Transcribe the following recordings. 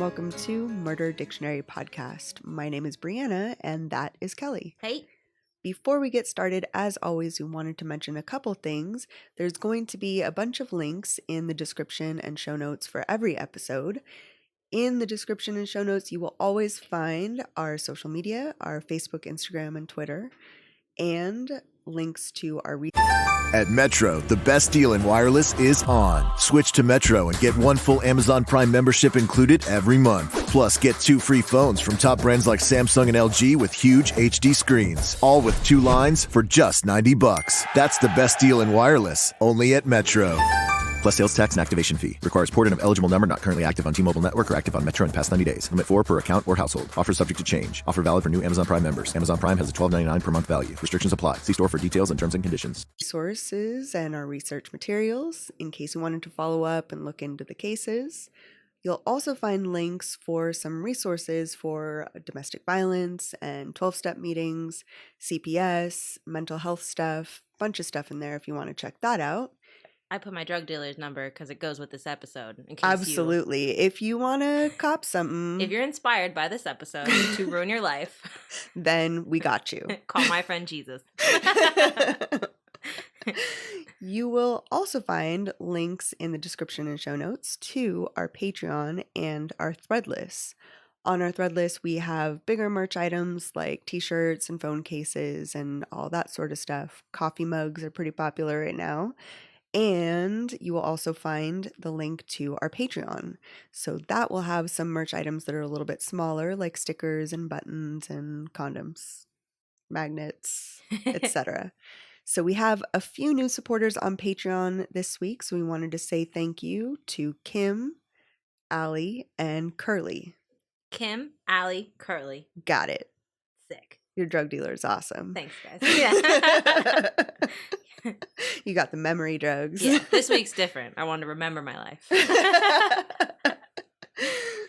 welcome to Murder Dictionary Podcast. My name is Brianna, and that is Kelly. Hey. Before we get started, as always, we wanted to mention a couple things. There's going to be a bunch of links in the description and show notes for every episode. In the description and show notes, you will always find our social media, our Facebook, Instagram, and Twitter, and links to our At Metro, the best deal in wireless is on. Switch to Metro and get one full Amazon Prime membership included every month. Plus, get 2 free phones from top brands like Samsung and LG with huge HD screens. All with 2 lines for just $90. That's the best deal in wireless, only at Metro. Plus sales tax and activation fee. Requires port-in of eligible number not currently active on T-Mobile network or active on Metro in past 90 days. Limit 4 per account or household. Offer subject to change. Offer valid for new Amazon Prime members. Amazon Prime has a $12.99 per month value. Restrictions apply. See store for details and terms and conditions. resources and our research materials in case you wanted to follow up and look into the cases. You'll also find links for some resources for domestic violence and 12-step meetings, CPS, mental health stuff, bunch of stuff in there if you want to check that out. I put my drug dealer's number because it goes with this episode. In case Absolutely. If you want to cop something. If you're inspired by this episode to ruin your life, then we got you. Call my friend Jesus. You will also find links in the description and show notes to our Patreon and our Threadless. On our Threadless, we have bigger merch items like t-shirts and phone cases and all that sort of stuff. Coffee mugs are pretty popular right now. And you will also find the link to our Patreon. So that will have some merch items that are a little bit smaller, like stickers and buttons and condoms, magnets, etc. So we have a few new supporters on Patreon this week. So we wanted to say thank you to Kim, Allie, and Curly. Kim, Allie, Curly. Got it. Sick. Your drug dealer is awesome. Thanks, guys. Yeah. You got the memory drugs. Yeah, this week's different. I wanted to remember my life.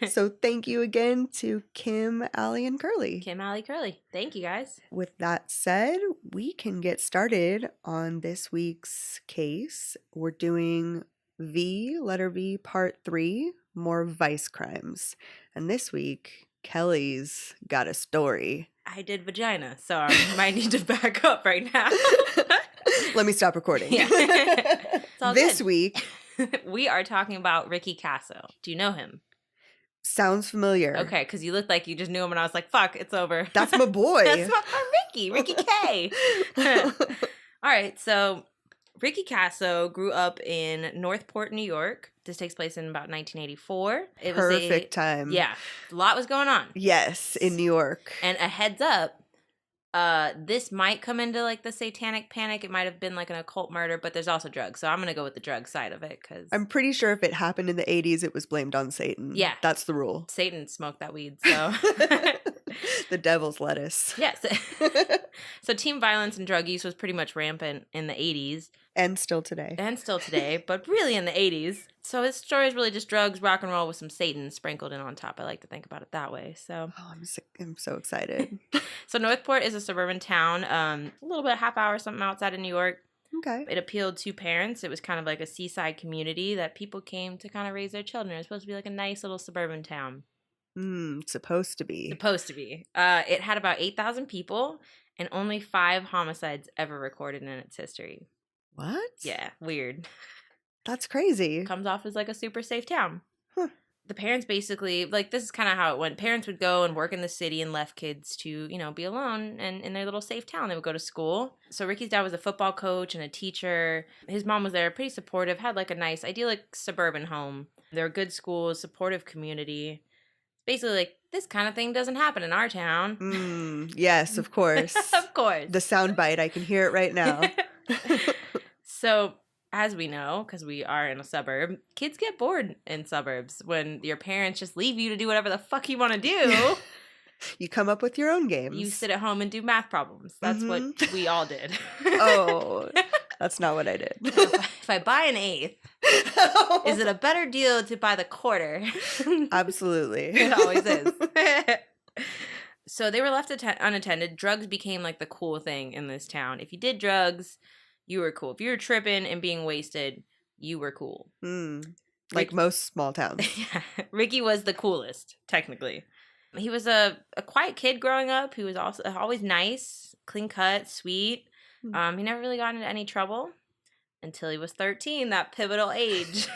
So thank you again to Kim, Allie, and Curly. Kim, Allie, Curly. Thank you, guys. With that said, we can get started on this week's case. We're doing letter V, part 3, more vice crimes. And this week, Kelly's got a story. I did vagina, so I might need to back up right now. Let me stop recording. Yeah. It's all This good. week, we are talking about Ricky Kasso. Do you know him? sounds familiar. Okay, because you looked like you just knew him, and I was like, fuck, it's over. That's my boy. That's my Ricky K. All right, so Ricky Kasso grew up in Northport, New York. This takes place in about 1984. It Perfect was time. Yeah, a lot was going on. Yes, in New York. And a heads up, this might come into like the satanic panic. It might have been like an occult murder, but there's also drugs. So I'm going to go with the drug side of it because I'm pretty sure if it happened in the 80s, it was blamed on Satan. Yeah. That's the rule. Satan smoked that weed, so... The devil's lettuce. Yes. So teen violence and drug use was pretty much rampant in the 80s. And still today. And still today, but really in the 80s. So his story is really just drugs, rock and roll with some Satan sprinkled in on top. I like to think about it that way. So Oh, I'm so excited. So Northport is a suburban town, a little bit, half hour, something outside of New York. Okay. It appealed to parents. It was kind of like a seaside community that people came to kind of raise their children. It was supposed to be like a nice little suburban town. Supposed to be. Supposed to be. It had about 8,000 people and only 5 homicides ever recorded in its history. What? Yeah, weird. That's crazy. Comes off as like a super safe town. Huh. The parents basically, like, this is kind of how it went. Parents would go and work in the city and left kids to, you know, be alone and in their little safe town. They would go to school. So Ricky's dad was a football coach and a teacher. His mom was there, pretty supportive, had like a nice, idyllic suburban home. There were good schools, supportive community. Basically, like, this kind of thing doesn't happen in our town. Yes, of course. Of course. The soundbite, I can hear it right now. So, as we know, because we are in a suburb, kids get bored in suburbs when your parents just leave you to do whatever the fuck you want to do. You come up with your own games. You sit at home and do math problems. That's what we all did. Oh, that's not what I did. If I buy an eighth, is it a better deal to buy the quarter? Absolutely. It always is. So they were left unattended. Drugs became like the cool thing in this town. If you did drugs, you were cool. If you were tripping and being wasted, you were cool. like most small towns. Yeah, Ricky was the coolest, technically. He was a quiet kid growing up. He was also always nice, clean cut, sweet. He never really got into any trouble until he was 13, that pivotal age.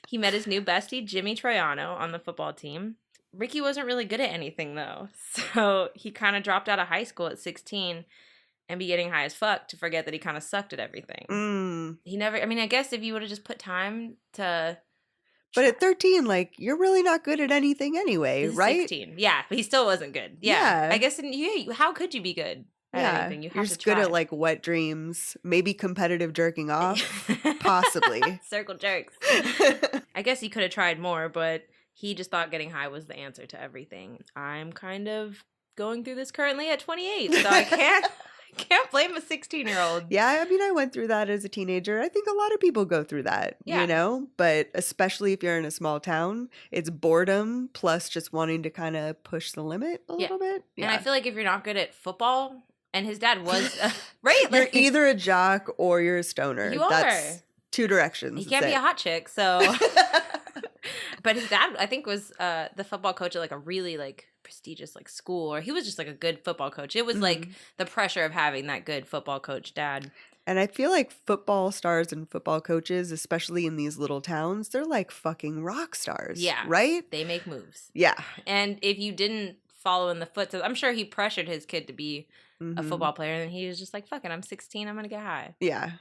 He met his new bestie, Jimmy Troiano, on the football team. Ricky wasn't really good at anything, though, so he kind of dropped out of high school at 16 and be getting high as fuck to forget that he kind of sucked at everything. He never, I mean, I guess if you would have just put time to... But at 13, like, you're really not good at anything anyway, right? 16. Yeah, but he still wasn't good. Yeah. I guess, how could you be good at anything? You have you're to just try. good at, like, wet dreams, maybe competitive jerking off, possibly. Circle jerks. I guess he could have tried more, but he just thought getting high was the answer to everything. I'm kind of going through this currently at 28, so I can't blame a 16-year-old. Yeah, I mean, I went through that as a teenager. I think a lot of people go through that, you know? But especially if you're in a small town, it's boredom plus just wanting to kind of push the limit a little bit. Yeah. And I feel like if you're not good at football, and his dad was, right? You're either a jock or you're a stoner. You That's are. two directions. He can't be a hot chick, so... But his dad, I think, was the football coach at, like, a really, like, prestigious, like, school. Or he was just, like, a good football coach. It was, like, the pressure of having that good football coach dad. And I feel like football stars and football coaches, especially in these little towns, they're like fucking rock stars. Yeah. Right? They make moves. Yeah. And if you didn't follow in the footsteps, I'm sure he pressured his kid to be a football player. And he was just like, fuck it, I'm 16, I'm going to get high. Yeah.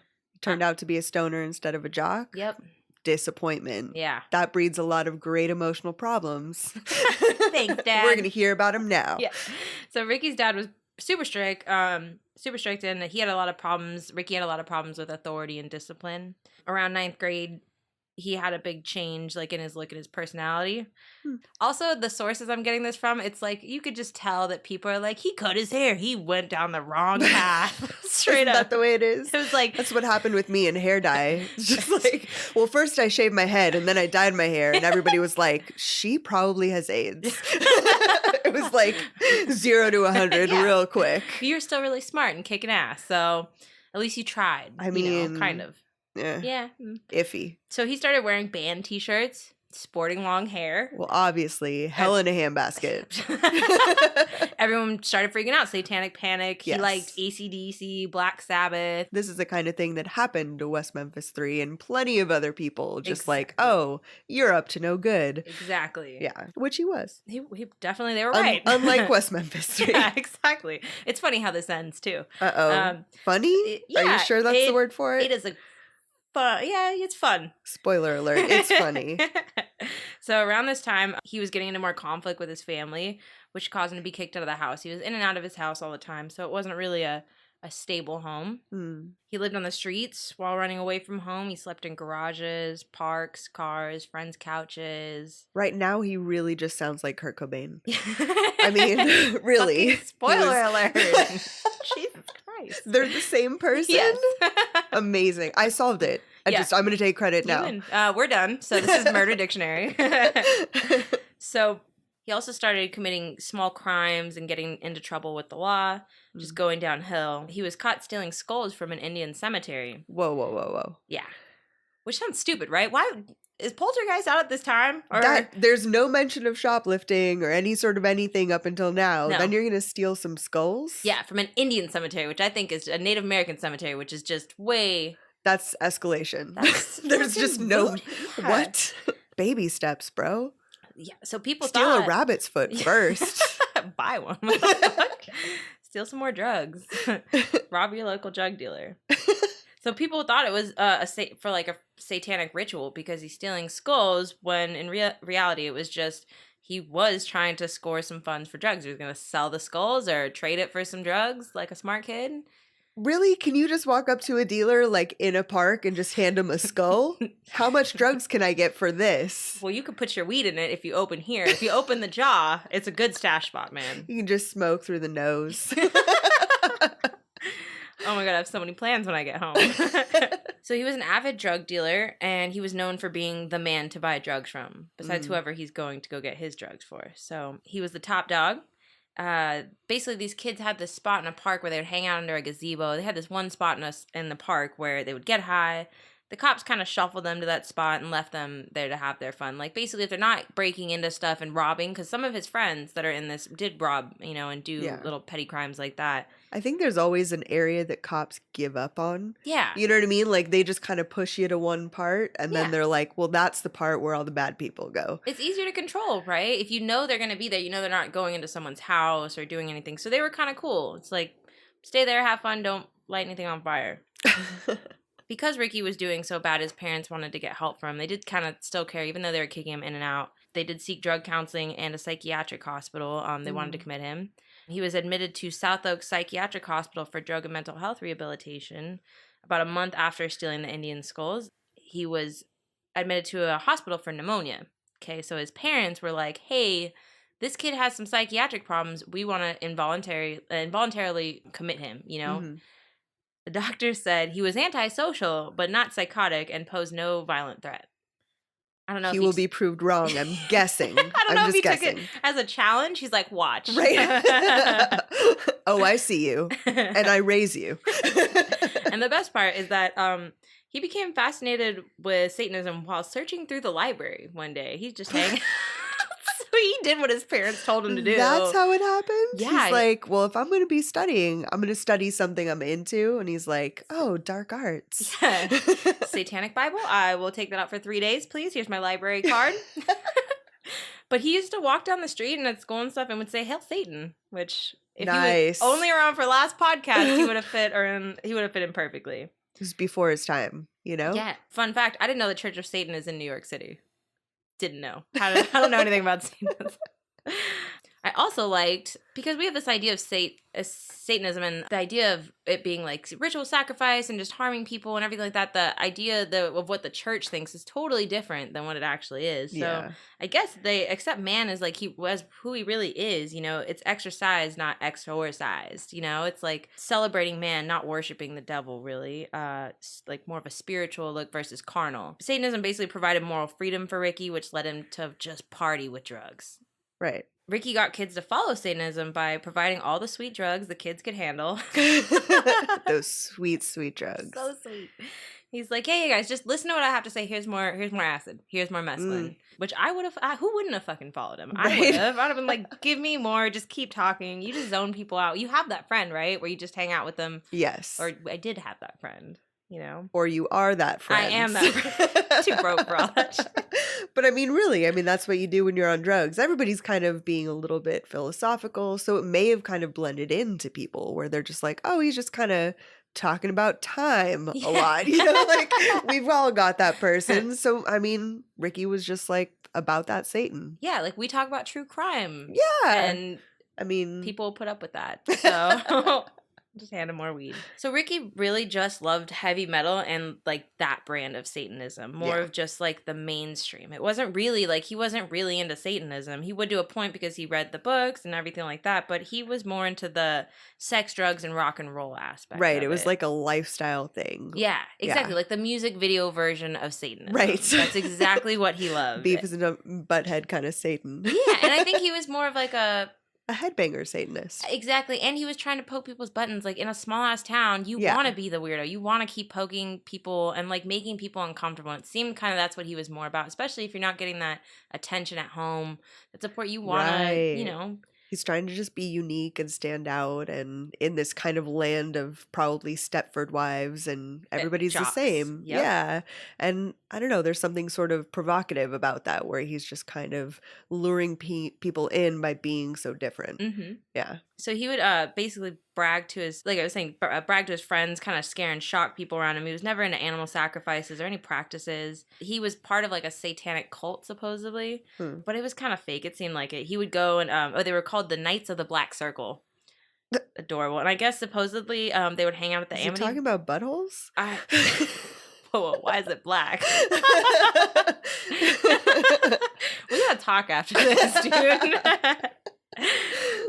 Turned out to be a stoner instead of a jock. Yep. Disappointment. Yeah. That breeds a lot of great emotional problems. Thanks, Dad. We're going to hear about them now. Yeah. So Ricky's dad was super strict, and he had a lot of problems. Ricky had a lot of problems with authority and discipline. Around 9th grade, he had a big change, like, in his look and his personality. Also, the sources I'm getting this from, it's like you could just tell that people are like, he cut his hair, he went down the wrong path. Straight up. Isn't that the way it is? It was like, that's what happened with me in hair dye. It's just like, well, first I shaved my head and then I dyed my hair, and everybody was like, she probably has AIDS. It was like 0 to 100 real quick. You're still really smart and kicking ass, so at least you tried. I mean, kind of. Yeah. Iffy. So he started wearing band t-shirts, sporting long hair. Well, obviously, hell in a handbasket. Everyone started freaking out. Satanic Panic. Yes. He liked AC/DC, Black Sabbath. This is the kind of thing that happened to West Memphis 3 and plenty of other people. Just like, Exactly. oh, you're up to no good. Exactly. Yeah, which he was. He definitely, they were right. Unlike West Memphis 3. Yeah, exactly. It's funny how this ends, too. Uh-oh. Funny? Are you sure that's the word for it? It is a fun. Yeah, it's fun. Spoiler alert, it's funny. So around this time, he was getting into more conflict with his family, which caused him to be kicked out of the house. He was in and out of his house all the time, so it wasn't really a stable home. He lived on the streets while running away from home. He slept in garages, parks, cars, friends' couches. Right now, he really just sounds like Kurt Cobain. I mean, really. Spoiler alert. Jesus Christ. They're the same person? Yes. Amazing. I solved it. I'm going to take credit now. We're done. So this is Murder Dictionary. So he also started committing small crimes and getting into trouble with the law, just going downhill. He was caught stealing skulls from an Indian cemetery. Whoa. Yeah. Which sounds stupid, right? Why is poltergeist out at this time? Or there's no mention of shoplifting or any sort of anything up until now. No. Then you're going to steal some skulls? Yeah, from an Indian cemetery, which I think is a Native American cemetery, which is just way... That's escalation. There's just no... Yeah. What? Baby steps, bro. Yeah, so people Steal thought... a rabbit's foot first. Buy one. Steal some more drugs. Rob your local drug dealer. So people thought it was for like a satanic ritual because he's stealing skulls, when in reality it was just he was trying to score some funds for drugs. He was going to sell the skulls or trade it for some drugs like a smart kid. Really? Can you just walk up to a dealer like in a park and just hand him a skull? How much drugs can I get for this? Well, you could put your weed in it if you open here. If you open the jaw, it's a good stash spot, man. You can just smoke through the nose. Oh my God, I have so many plans when I get home. So he was an avid drug dealer, and he was known for being the man to buy drugs from, besides whoever he's going to go get his drugs for. So he was the top dog. Basically, these kids had this spot in a park where they would hang out under a gazebo. They had this one spot in the park where they would get high, the cops kind of shuffled them to that spot and left them there to have their fun. Like, basically, if they're not breaking into stuff and robbing, because some of his friends that are in this did rob, and do little petty crimes like that. I think there's always an area that cops give up on. Yeah. You know what I mean? Like, they just kind of push you to one part, and then they're like, well, that's the part where all the bad people go. It's easier to control, right? If you know they're going to be there, they're not going into someone's house or doing anything. So they were kind of cool. It's like, stay there, have fun, don't light anything on fire. Because Ricky was doing so bad, his parents wanted to get help from him. They did kind of still care, even though they were kicking him in and out. They did seek drug counseling and a psychiatric hospital. They wanted to commit him. He was admitted to South Oaks Psychiatric Hospital for drug and mental health rehabilitation. About a month after stealing the Indian skulls, he was admitted to a hospital for pneumonia. Okay, so his parents were like, hey, this kid has some psychiatric problems. We want to involuntarily commit him, Mm-hmm. The doctor said he was antisocial, but not psychotic, and posed no violent threat. I don't know. He will be proved wrong, I'm guessing. I don't know if he guessing. took it as a challenge. He's like, watch. Right. Oh, I see you. And I raise you. And the best part is that he became fascinated with Satanism while searching through the library one day. He's just hanging. So he did what his parents told him to do. That's how it happened? Yeah. He's like, well, if I'm going to be studying, I'm going to study something I'm into. And he's like, oh, dark arts. Yeah. Satanic Bible? I will take that out for 3 days, please. Here's my library card. But he used to walk down the street and at school and stuff and would say, "Hail Satan," which if he was only around for last podcast, he would have fit in perfectly. It was before his time, Yeah. Fun fact, I didn't know the Church of Satan is in New York City. Didn't know. I don't know anything about Satanism. I also liked, because we have this idea of Satanism and the idea of it being like ritual sacrifice and just harming people and everything like that, the idea of what the church thinks is totally different than what it actually is. So I guess they accept man as like he was who he really is, it's exercised, not exorcised, it's like celebrating man, not worshiping the devil really, like more of a spiritual look versus carnal. Satanism basically provided moral freedom for Ricky, which led him to just party with drugs. Right. Ricky got kids to follow Satanism by providing all the sweet drugs the kids could handle. Those sweet, sweet drugs. So sweet. He's like, hey, guys, just listen to what I have to say. Here's more acid. Here's more mescaline. Which I would have, who wouldn't have fucking followed him? I would have. I'd have been like, give me more. Just keep talking. You just zone people out. You have that friend, right? Where you just hang out with them. Yes. Or I did have that friend. Or you are that friend. I am that friend. Too broke for all that shit. But really, that's what you do when you're on drugs. Everybody's kind of being a little bit philosophical, so it may have kind of blended into people where they're just like, oh, he's just kind of talking about time a lot. Like we've all got that person. So, Ricky was just like about that Satan. Yeah, like we talk about true crime. Yeah. And people put up with that. So just hand him more weed. So Ricky really just loved heavy metal and like that brand of Satanism, more of just like the mainstream. It wasn't really like, he wasn't really into Satanism. He would do a point because he read the books and everything like that, but he was more into the sex, drugs, and rock and roll aspect. Right. It was like a lifestyle thing. Yeah, exactly. Yeah. Like the music video version of Satanism. Right. That's exactly what he loved. Beavis and a butthead kind of Satan. Yeah. And I think he was more of like a headbanger Satanist. Exactly. And he was trying to poke people's buttons. Like in a small ass town, you want to be the weirdo. You want to keep poking people and like making people uncomfortable. It seemed kind of that's what he was more about, especially if you're not getting that attention at home, that support you want to, He's trying to just be unique and stand out, and in this kind of land of probably Stepford wives and everybody's the same. Yep. Yeah. And I don't know, there's something sort of provocative about that where he's just kind of luring people in by being so different. Mm-hmm. Yeah. So he would basically brag to his, like I was saying, brag to his friends, kind of scare and shock people around him. He was never into animal sacrifices or any practices. He was part of like a satanic cult, supposedly, but it was kind of fake. It seemed like it. He would go and, they were called the Knights of the Black Circle. Adorable. And I guess supposedly they would hang out at the Amity. Is he talking about buttholes? Whoa, why is it black? We gotta talk after this, dude.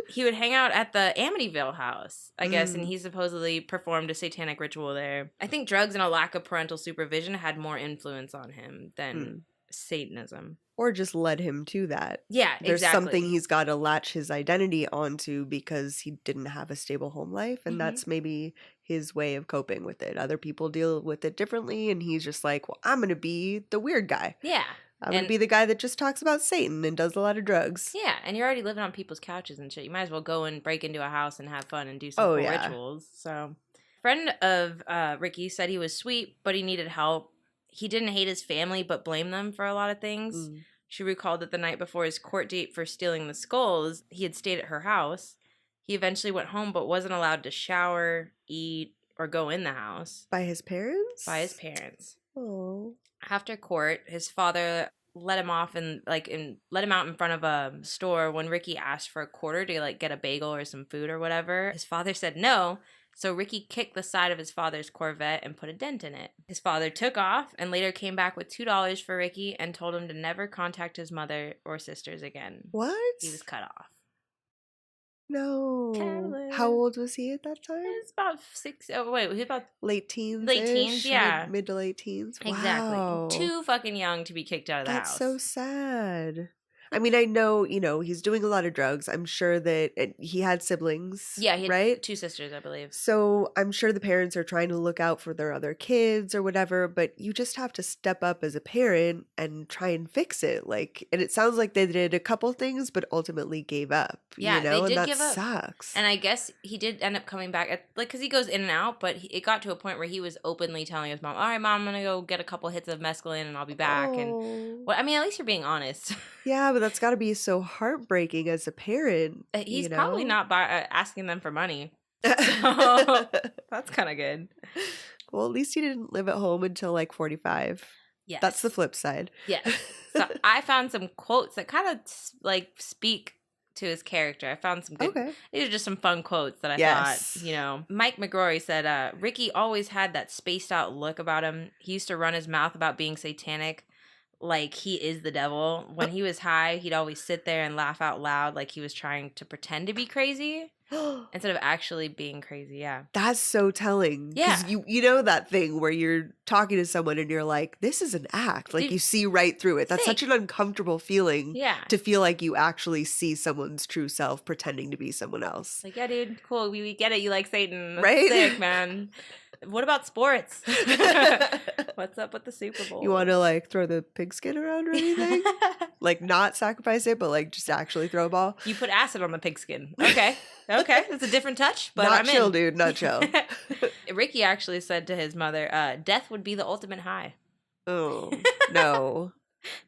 He would hang out at the Amityville house, I guess, and he supposedly performed a satanic ritual there. I think drugs and a lack of parental supervision had more influence on him than Satanism. Or just led him to that. Yeah, There's exactly. something he's got to latch his identity onto because he didn't have a stable home life, and that's maybe his way of coping with it. Other people deal with it differently, and he's just like, well, I'm going to be the weird guy. Yeah. I'm going to be the guy that just talks about Satan and does a lot of drugs. Yeah, and you're already living on people's couches and shit. You might as well go and break into a house and have fun and do some cool rituals. So, friend of Ricky said he was sweet, but he needed help. He didn't hate his family, but blamed them for a lot of things. She recalled that the night before his court date for stealing the skulls, he had stayed at her house. He eventually went home, but wasn't allowed to shower, eat, or go in the house. By his parents? By his parents. Oh. After court, his father let him off and let him out in front of a store when Ricky asked for a quarter to get a bagel or some food or whatever. His father said no. So Ricky kicked the side of his father's Corvette and put a dent in it. His father took off and later came back with $2 for Ricky and told him to never contact his mother or sisters again. What? He was cut off. No. Carolyn. How old was he at that time? He was about he was about late teens. Late teens, yeah. Mid to late teens. Exactly. Wow. Too fucking young to be kicked out of the house. That's so sad. I mean, I know, he's doing a lot of drugs. I'm sure that he had siblings. Yeah, he had right? 2 sisters, I believe. So I'm sure the parents are trying to look out for their other kids or whatever, but you just have to step up as a parent and try and fix it. And it sounds like they did a couple things, but ultimately gave up. Yeah, they did and that give up. Sucks. And I guess he did end up coming back, because he goes in and out, but it got to a point where he was openly telling his mom, all right, Mom, I'm going to go get a couple hits of mescaline and I'll be back. Oh. And at least you're being honest. Yeah, but that's got to be so heartbreaking as a parent. He's probably not asking them for money. So that's kind of good. Well, at least he didn't live at home until 45. Yes. That's the flip side. Yes. So I found some quotes that kind of speak to his character. I found some good. Okay. These are just some fun quotes that I thought, Mike McGrory said, Ricky always had that spaced out look about him. He used to run his mouth about being satanic. Like he is the devil. When he was high, he'd always sit there and laugh out loud like he was trying to pretend to be crazy instead of actually being crazy. Yeah. That's so telling. Yeah. Because you know that thing where you're talking to someone and you're like, this is an act. You see right through it. That's such an uncomfortable feeling. Yeah. To feel like you actually see someone's true self pretending to be someone else. Yeah, dude, cool. We get it. You like Satan. That's right? Sick, man. What about sports? What's up with the Super Bowl? You want to throw the pigskin around or anything? Not sacrifice it, but just actually throw a ball? You put acid on the pigskin. Okay. That's a different touch, but not I'm chill, in. Dude. Not chill. Ricky actually said to his mother, death would be the ultimate high. Oh, no.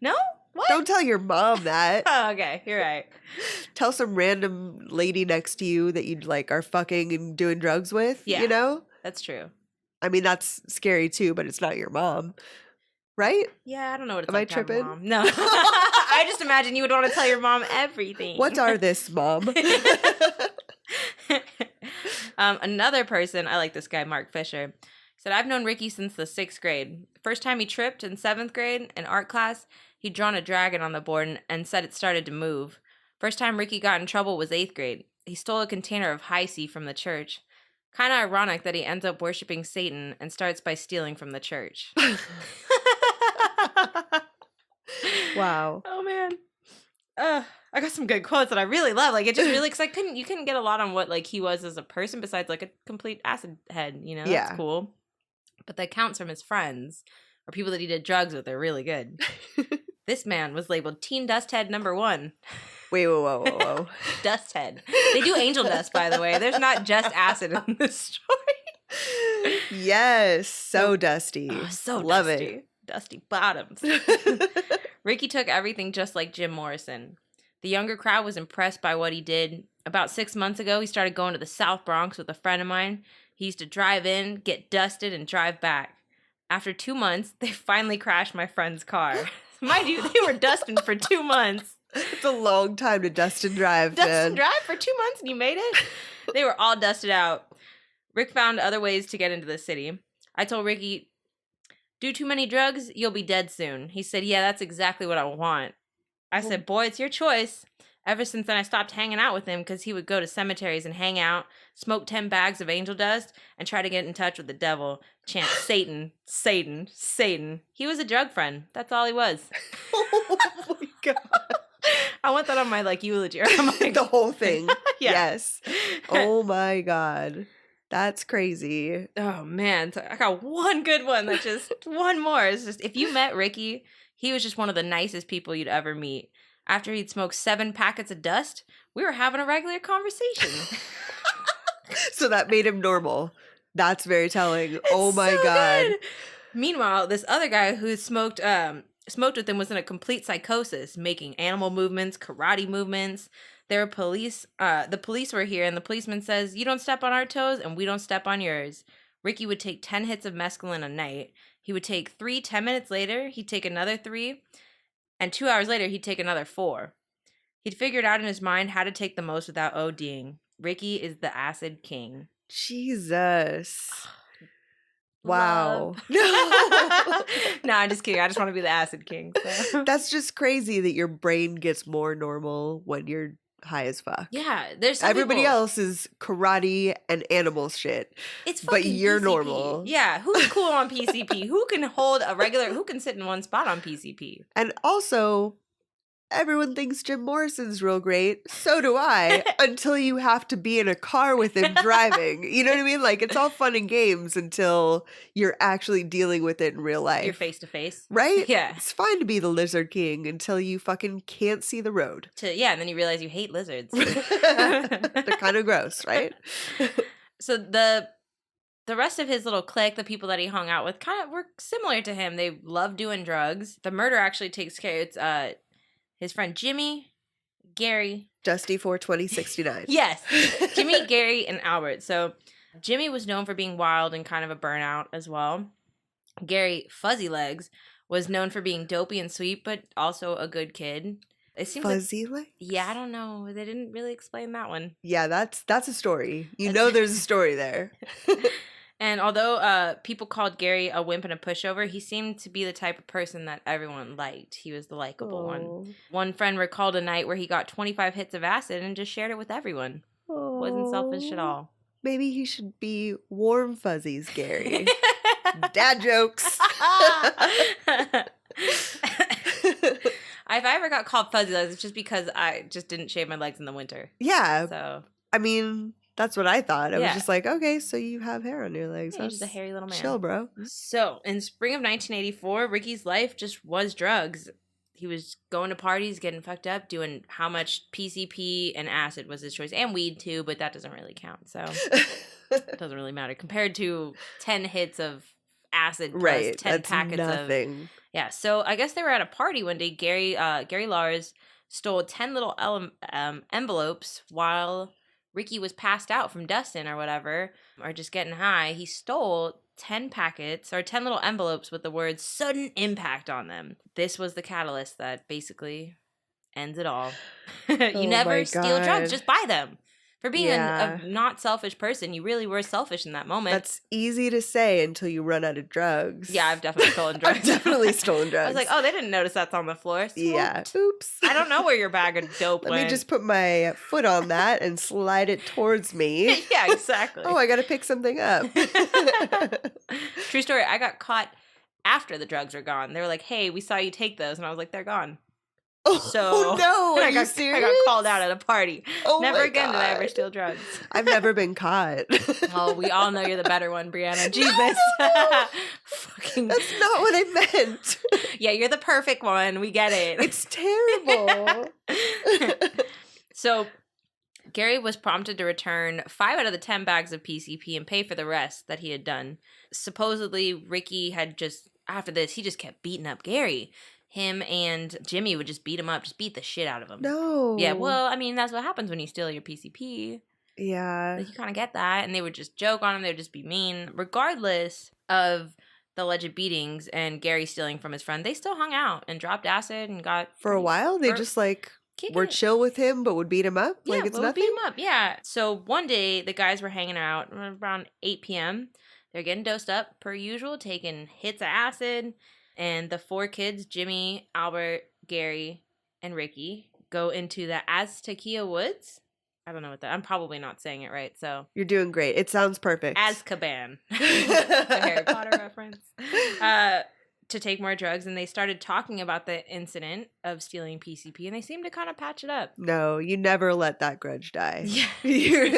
No? What? Don't tell your mom that. Oh, okay. You're right. Tell some random lady next to you that you are fucking and doing drugs with, That's true. I mean, that's scary too, but it's not your mom, right? Yeah, I don't know what it's Am like I to have a tripping? mom. No. I just imagine you would want to tell your mom everything. What are this, Mom? Another person, I like this guy, Mark Fisher, said, I've known Ricky since the 6th grade. First time he tripped in 7th grade in art class, he'd drawn a dragon on the board and said it started to move. First time Ricky got in trouble was 8th grade. He stole a container of High C from the church. Kind of ironic that he ends up worshiping Satan and starts by stealing from the church. Wow. Oh, man. I got some good quotes that I really love. It just really, because you couldn't get a lot on what he was as a person besides a complete acid head, Yeah. That's cool. But the accounts from his friends or people that he did drugs with are really good. This man was labeled Teen Dust Head #1. Wait, whoa. Dust head. They do angel dust, by the way. There's not just acid in this story. Yes, so dusty. Oh, so love dusty. it. Dusty bottoms. Ricky took everything just like Jim Morrison. The younger crowd was impressed by what he did. About 6 months ago, he started going to the South Bronx with a friend of mine. He used to drive in, get dusted, and drive back. After 2 months, they finally crashed my friend's car. Mind you, they were dusting for 2 months. It's a long time to dust and drive, Dust man. and drive for 2 months and you made it? They were all dusted out. Rick found other ways to get into the city. I told Ricky, do too many drugs, you'll be dead soon. He said, yeah, that's exactly what I want. I said, boy, it's your choice. Ever since then, I stopped hanging out with him because he would go to cemeteries and hang out, smoke 10 bags of angel dust, and try to get in touch with the devil, chant Satan, Satan, Satan. He was a drug friend. That's all he was. Oh my God. I want that on my eulogy. The whole thing. Yeah. Yes. Oh my God. That's crazy. Oh man, so I got one good one. That's just one more. It's just, if you met Ricky, he was just one of the nicest people you'd ever meet. After he'd smoked 7 packets of dust, we were having a regular conversation. So that made him normal. That's very telling. Oh It's my so God. good. Meanwhile, this other guy who smoked with him was in a complete psychosis, making animal movements, karate movements. There were police. The police were here, and the policeman says, "You don't step on our toes, and we don't step on yours." Ricky would take 10 hits of mescaline a night. He would take 3. 10 minutes later, he'd take another 3. And 2 hours later, he'd take another 4. He'd figured out in his mind how to take the most without ODing. Ricky is the Acid King. Jesus. Wow. Love. No. No, I'm just kidding. I just want to be the Acid King. So. That's just crazy that your brain gets more normal when you're high as fuck. Yeah, there's some Everybody people, else is karate and animal shit. It's but fucking you're PCP. normal. Yeah, who's cool on PCP? Who can who can sit in one spot on PCP? And also, everyone thinks Jim Morrison's real great. So do I, until you have to be in a car with him driving. You know what I mean? Like, it's all fun and games until you're actually dealing with it in real life. You're face to face. Right? Yeah. It's fine to be the Lizard King until you fucking can't see the road. And then you realize you hate lizards. They're kind of gross, right? So the rest of his little clique, the people that he hung out with, kind of were similar to him. They loved doing drugs. The murder actually takes care. It's his friend Jimmy, Gary. Dusty 42069. Yes. Jimmy, Gary, and Albert. So Jimmy was known for being wild and kind of a burnout as well. Gary, Fuzzy Legs, was known for being dopey and sweet, but also a good kid. It seems Fuzzy legs? Yeah, I don't know. They didn't really explain that one. Yeah, that's a story. You know there's a story there. And although people called Gary a wimp and a pushover, he seemed to be the type of person that everyone liked. He was the likable one. One friend recalled a night where he got 25 hits of acid and just shared it with everyone. Wasn't selfish at all. Maybe he should be Warm Fuzzies, Gary. Dad jokes. If I ever got called fuzzy legs, it's just because I just didn't shave my legs in the winter. Yeah. So I mean, that's what I thought. I was Yeah. just like, okay, so you have hair on your legs. yeah, he's That's just a hairy little man. chill, bro. So in spring of 1984, Ricky's life just was drugs. He was going to parties, getting fucked up, doing how much PCP and acid was his choice, and weed too, but that doesn't really count. So it doesn't really matter compared to 10 hits of acid plus Right. 10 That's packets of nothing. Yeah, so I guess they were at a party one day. Gary Lauwers stole 10 little envelopes while Ricky was passed out from dusting or whatever, or just getting high. He stole 10 packets or 10 little envelopes with the words "sudden impact" on them. This was the catalyst that basically ends it all. You Oh never my steal drugs, God. just buy them. For being Yeah. a not selfish person, you really were selfish in that moment. That's easy to say until you run out of drugs. Yeah, I've definitely stolen drugs. I've definitely stolen drugs. I was like, oh, they didn't notice that's on the floor. yeah. Swooped. Oops. I don't know where your bag of dope Let went. me just put my foot on that and slide it towards me. Yeah, exactly. Oh, I got to pick something up. True story. I got caught after the drugs were gone. They were like, hey, we saw you take those. And I was like, they're gone. Oh, So no. Are I you got, serious? I got called out at a party. Oh Never my again did I ever God. steal drugs. I've never been caught. Well, we all know you're the better one, Brianna. Jesus. Fucking. That's not what I meant. Yeah, you're the perfect one. We get it. It's terrible. So Gary was prompted to return 5 out of the 10 bags of PCP and pay for the rest that he had done. Supposedly, Ricky had just, after this, he just kept beating up Gary. Him and Jimmy would just beat him up, just beat the shit out of him. No. Yeah, well, I mean, that's what happens when you steal your PCP. Yeah. Like, you kind of get that. And they would just joke on him. They would just be mean. Regardless of the alleged beatings and Gary stealing from his friend, they still hung out and dropped acid and got... For a while, they for- just like kicking were it. chill with him, but would beat him up. Yeah, Like it's well, we nothing. beat him up. Yeah. So one day, the guys were hanging out around 8 p.m. They're getting dosed up per usual, taking hits of acid. And the 4 kids, Jimmy, Albert, Gary, and Ricky, go into the Aztecia Woods. I don't know what that. I'm probably not saying it right. So You're doing great. It sounds perfect. Azkaban, the Harry Potter reference. To take more drugs, and they started talking about the incident of stealing PCP, and they seemed to kind of patch it up. No, you never let that grudge die. Yeah.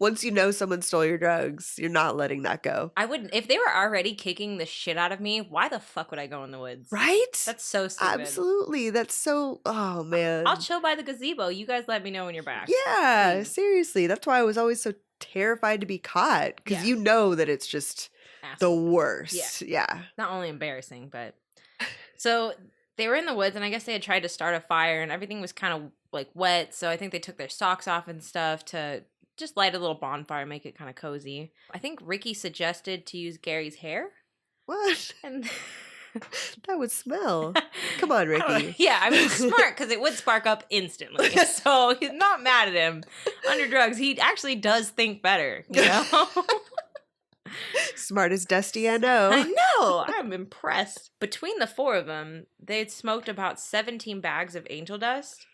Once you know someone stole your drugs, you're not letting that go. I wouldn't. If they were already kicking the shit out of me, why the fuck would I go in the woods? Right? That's so stupid. Absolutely. That's so, oh man. I'll chill by the gazebo. You guys let me know when you're back. Yeah, Please. seriously. That's why I was always so terrified to be caught, because Yeah. you know that it's just the worst. Yeah. Not only embarrassing, but so they were in the woods, and I guess they had tried to start a fire, and everything was kind of like wet. So I think they took their socks off and stuff to just light a little bonfire, make it kind of cozy. I think Ricky suggested to use Gary's hair. What? And That would smell. Come on, Ricky. yeah, I mean, smart, because it would spark up instantly. So he's not mad at him. Under drugs, he actually does think better, you know? Smartest Dusty I know. I know. I'm impressed. Between the four of them, they had smoked about 17 bags of angel dust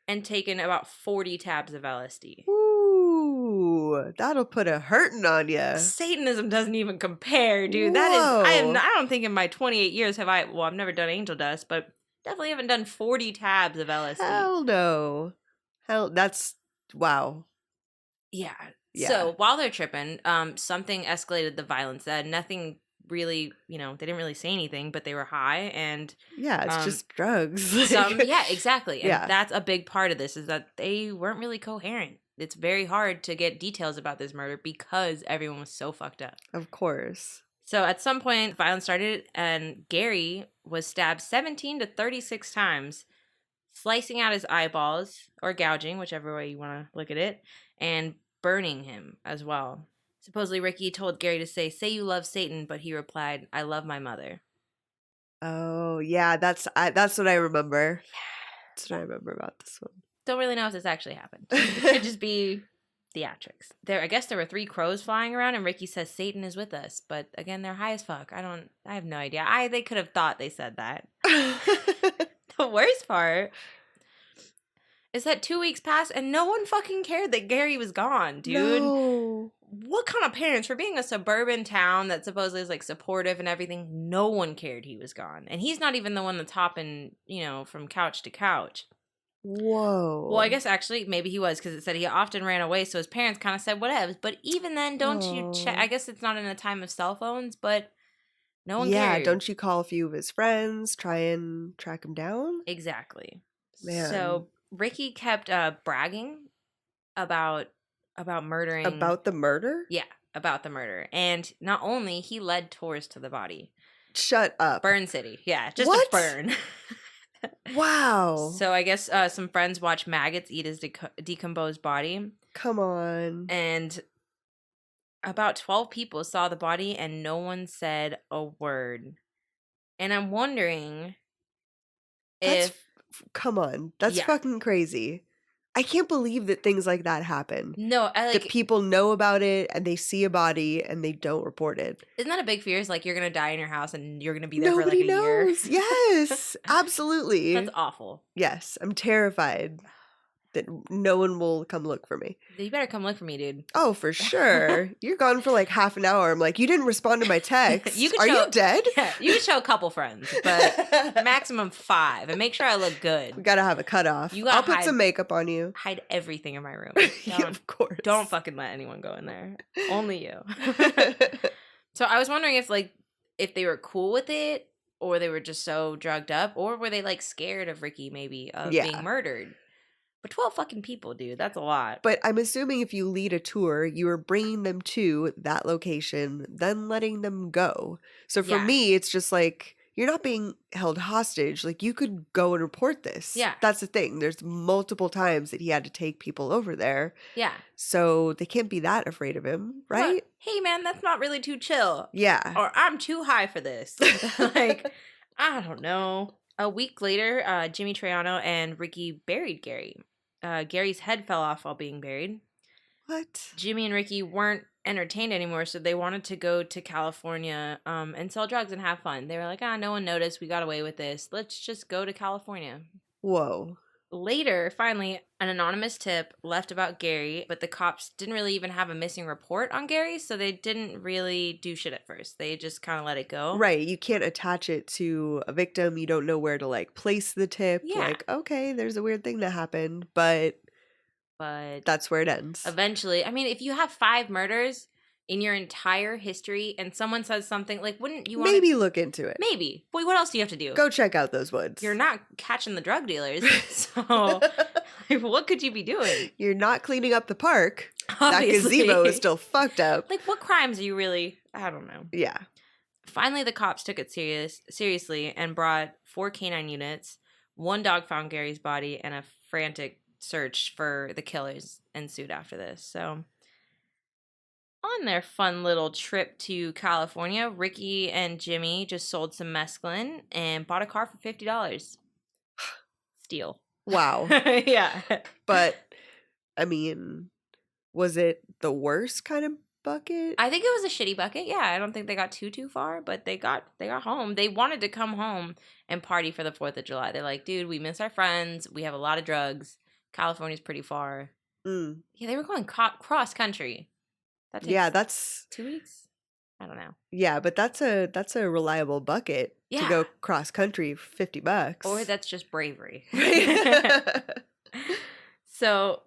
and taken about 40 tabs of LSD. Ooh, that'll put a hurtin' on you. Satanism doesn't even compare, dude. That Whoa. is, I don't think in my 28 years have I, well, I've never done angel dust, but definitely haven't done 40 tabs of LSD. Hell no. Hell, that's, wow. Yeah. Yeah. So while they're tripping, something escalated the violence. Nothing really, they didn't really say anything, but they were high, and Yeah, it's just drugs. yeah, exactly. And Yeah. that's a big part of this, is that they weren't really coherent. It's very hard to get details about this murder because everyone was so fucked up. Of course. So at some point, violence started, and Gary was stabbed 17 to 36 times, slicing out his eyeballs, or gouging, whichever way you want to look at it, and burning him as well. Supposedly, Ricky told Gary to say you love Satan, but he replied, I love my mother. Oh, yeah, that's what I remember. That's what I remember about this one. Don't really know if this actually happened. It could just be theatrics. I guess there were 3 crows flying around, and Ricky says Satan is with us, but again, they're high as fuck. I have no idea. They could have thought they said that. The worst part is that 2 weeks passed and no one fucking cared that Gary was gone, dude. No. What kind of parents, for being a suburban town that supposedly is like supportive and everything, no one cared he was gone. And he's not even the one that's hopping, from couch to couch. Whoa. Well, I guess actually maybe he was, because it said he often ran away, so his parents kind of said whatevs. But even then, don't you check? I guess it's not in a time of cell phones, but no one cared. Yeah, don't you call a few of his friends, try and track him down? Exactly. Man. So Ricky kept bragging about murdering. About the murder? Yeah, about the murder. And not only, he led tours to the body. Shut up. Burn City. Yeah, just What? a burn. Wow. So I guess some friends watched maggots eat his decomposed body. Come on. And about 12 people saw the body, and no one said a word. And I'm wondering if... Come on. That's Yeah. fucking crazy. I can't believe that things like that happen. No, That people know about it and they see a body and they don't report it. Isn't that a big fear? It's like you're going to die in your house and you're going to be there Nobody for like a year. knows. Yes, absolutely. That's awful. Yes, I'm terrified that no one will come look for me. You better come look for me, dude. Oh, for sure. You're gone for like half an hour. I'm like, you didn't respond to my text. Are you dead? Yeah, you can show a couple friends, but maximum 5, and make sure I look good. We gotta have a cutoff. You gotta I'll put hide- some makeup on you. Hide everything in my room. Yeah, of course. Don't fucking let anyone go in there. Only you. So I was wondering if they were cool with it, or they were just so drugged up, or were they like scared of Ricky maybe of being murdered? But 12 fucking people, dude. That's a lot. But I'm assuming if you lead a tour, you are bringing them to that location, then letting them go. So for me, it's just like, you're not being held hostage. Like, you could go and report this. Yeah. That's the thing. There's multiple times that he had to take people over there. Yeah. So they can't be that afraid of him, right? But, hey, man, that's not really too chill. Yeah. Or I'm too high for this. Like, I don't know. A week later, Jimmy Triano and Ricky buried Gary. Gary's head fell off while being buried. What? Jimmy and Ricky weren't entertained anymore, so they wanted to go to California and sell drugs and have fun. They were like, no one noticed. We got away with this. Let's just go to California. Whoa. Later, finally, an anonymous tip left about Gary, but the cops didn't really even have a missing report on Gary, so they didn't really do shit at first. They just kind of let it go. Right. You can't attach it to a victim. You don't know where to like place the tip. Yeah. Like, okay, there's a weird thing that happened, but that's where it ends. Eventually, I mean, if you have 5 murders in your entire history and someone says something, like, wouldn't you want maybe look into it? Maybe. Boy, what else do you have to do? Go check out those woods. You're not catching the drug dealers, so like, what could you be doing? You're not cleaning up the park. Obviously. That gazebo is still fucked up. Like, what crimes are you really? I don't know. Yeah. Finally, the cops took it seriously and brought 4 canine units. 1 dog found Gary's body, and a frantic search for the killers ensued after this. So, on their fun little trip to California, Ricky and Jimmy just sold some mescaline and bought a car for $50. Steal. Wow. Yeah. But, I mean, was it the worst kind of bucket? I think it was a shitty bucket. Yeah, I don't think they got too far, but they got home. They wanted to come home and party for the 4th of July. They're like, dude, we miss our friends. We have a lot of drugs. California's pretty far. Mm. Yeah, they were going cross country. That's 2 weeks. I don't know. Yeah, but that's a reliable bucket to go cross country for $50. Or that's just bravery. So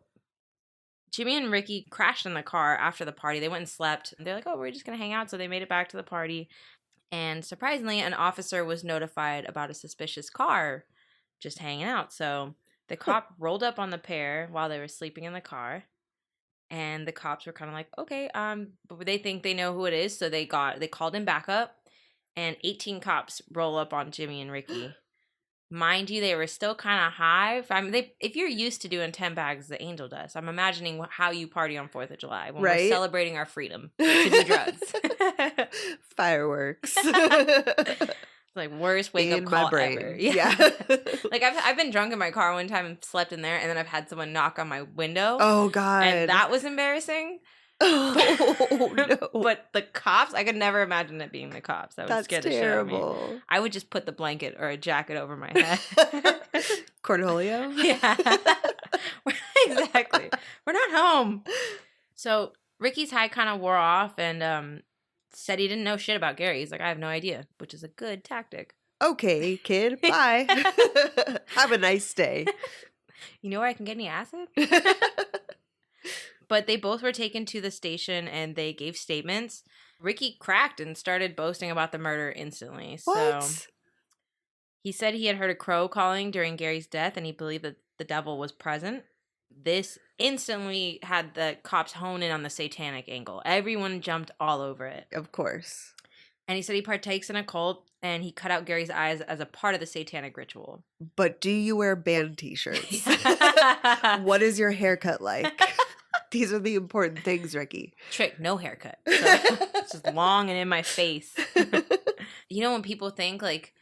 Jimmy and Ricky crashed in the car after the party. They went and slept. They're like, oh, we're just going to hang out. So they made it back to the party. And surprisingly, an officer was notified about a suspicious car just hanging out. So the cop rolled up on the pair while they were sleeping in the car. And the cops were kind of like, okay, but they think they know who it is. So they called him back up. And 18 cops roll up on Jimmy and Ricky. Mind you, they were still kind of high. I mean, if you're used to doing 10 bags, the angel dust. I'm imagining how you party on 4th of July when we're celebrating our freedom to do drugs. Fireworks. Like worst wake up call ever. Yeah. Like I've been drunk in my car one time and slept in there, and then I've had someone knock on my window. Oh God. And that was embarrassing. Oh no. But the cops, I could never imagine it being the cops. That would scare the shit out of me. I would just put the blanket or a jacket over my head. Cornholio? Yeah. Exactly. We're not home. So Ricky's high kind of wore off and said he didn't know shit about Gary. He's like, I have no idea, which is a good tactic. Okay, kid. Bye. Have a nice day. You know where I can get any acid? But they both were taken to the station and they gave statements. Ricky cracked and started boasting about the murder instantly. What? So he said he had heard a crow calling during Gary's death and he believed that the devil was present. This instantly had the cops hone in on the satanic angle. Everyone jumped all over it. Of course. And he said he partakes in a cult and he cut out Gary's eyes as a part of the satanic ritual. But do you wear band t-shirts? What is your haircut like? These are the important things, Ricky. Trick, no haircut. So it's just long and in my face. You know when people think like,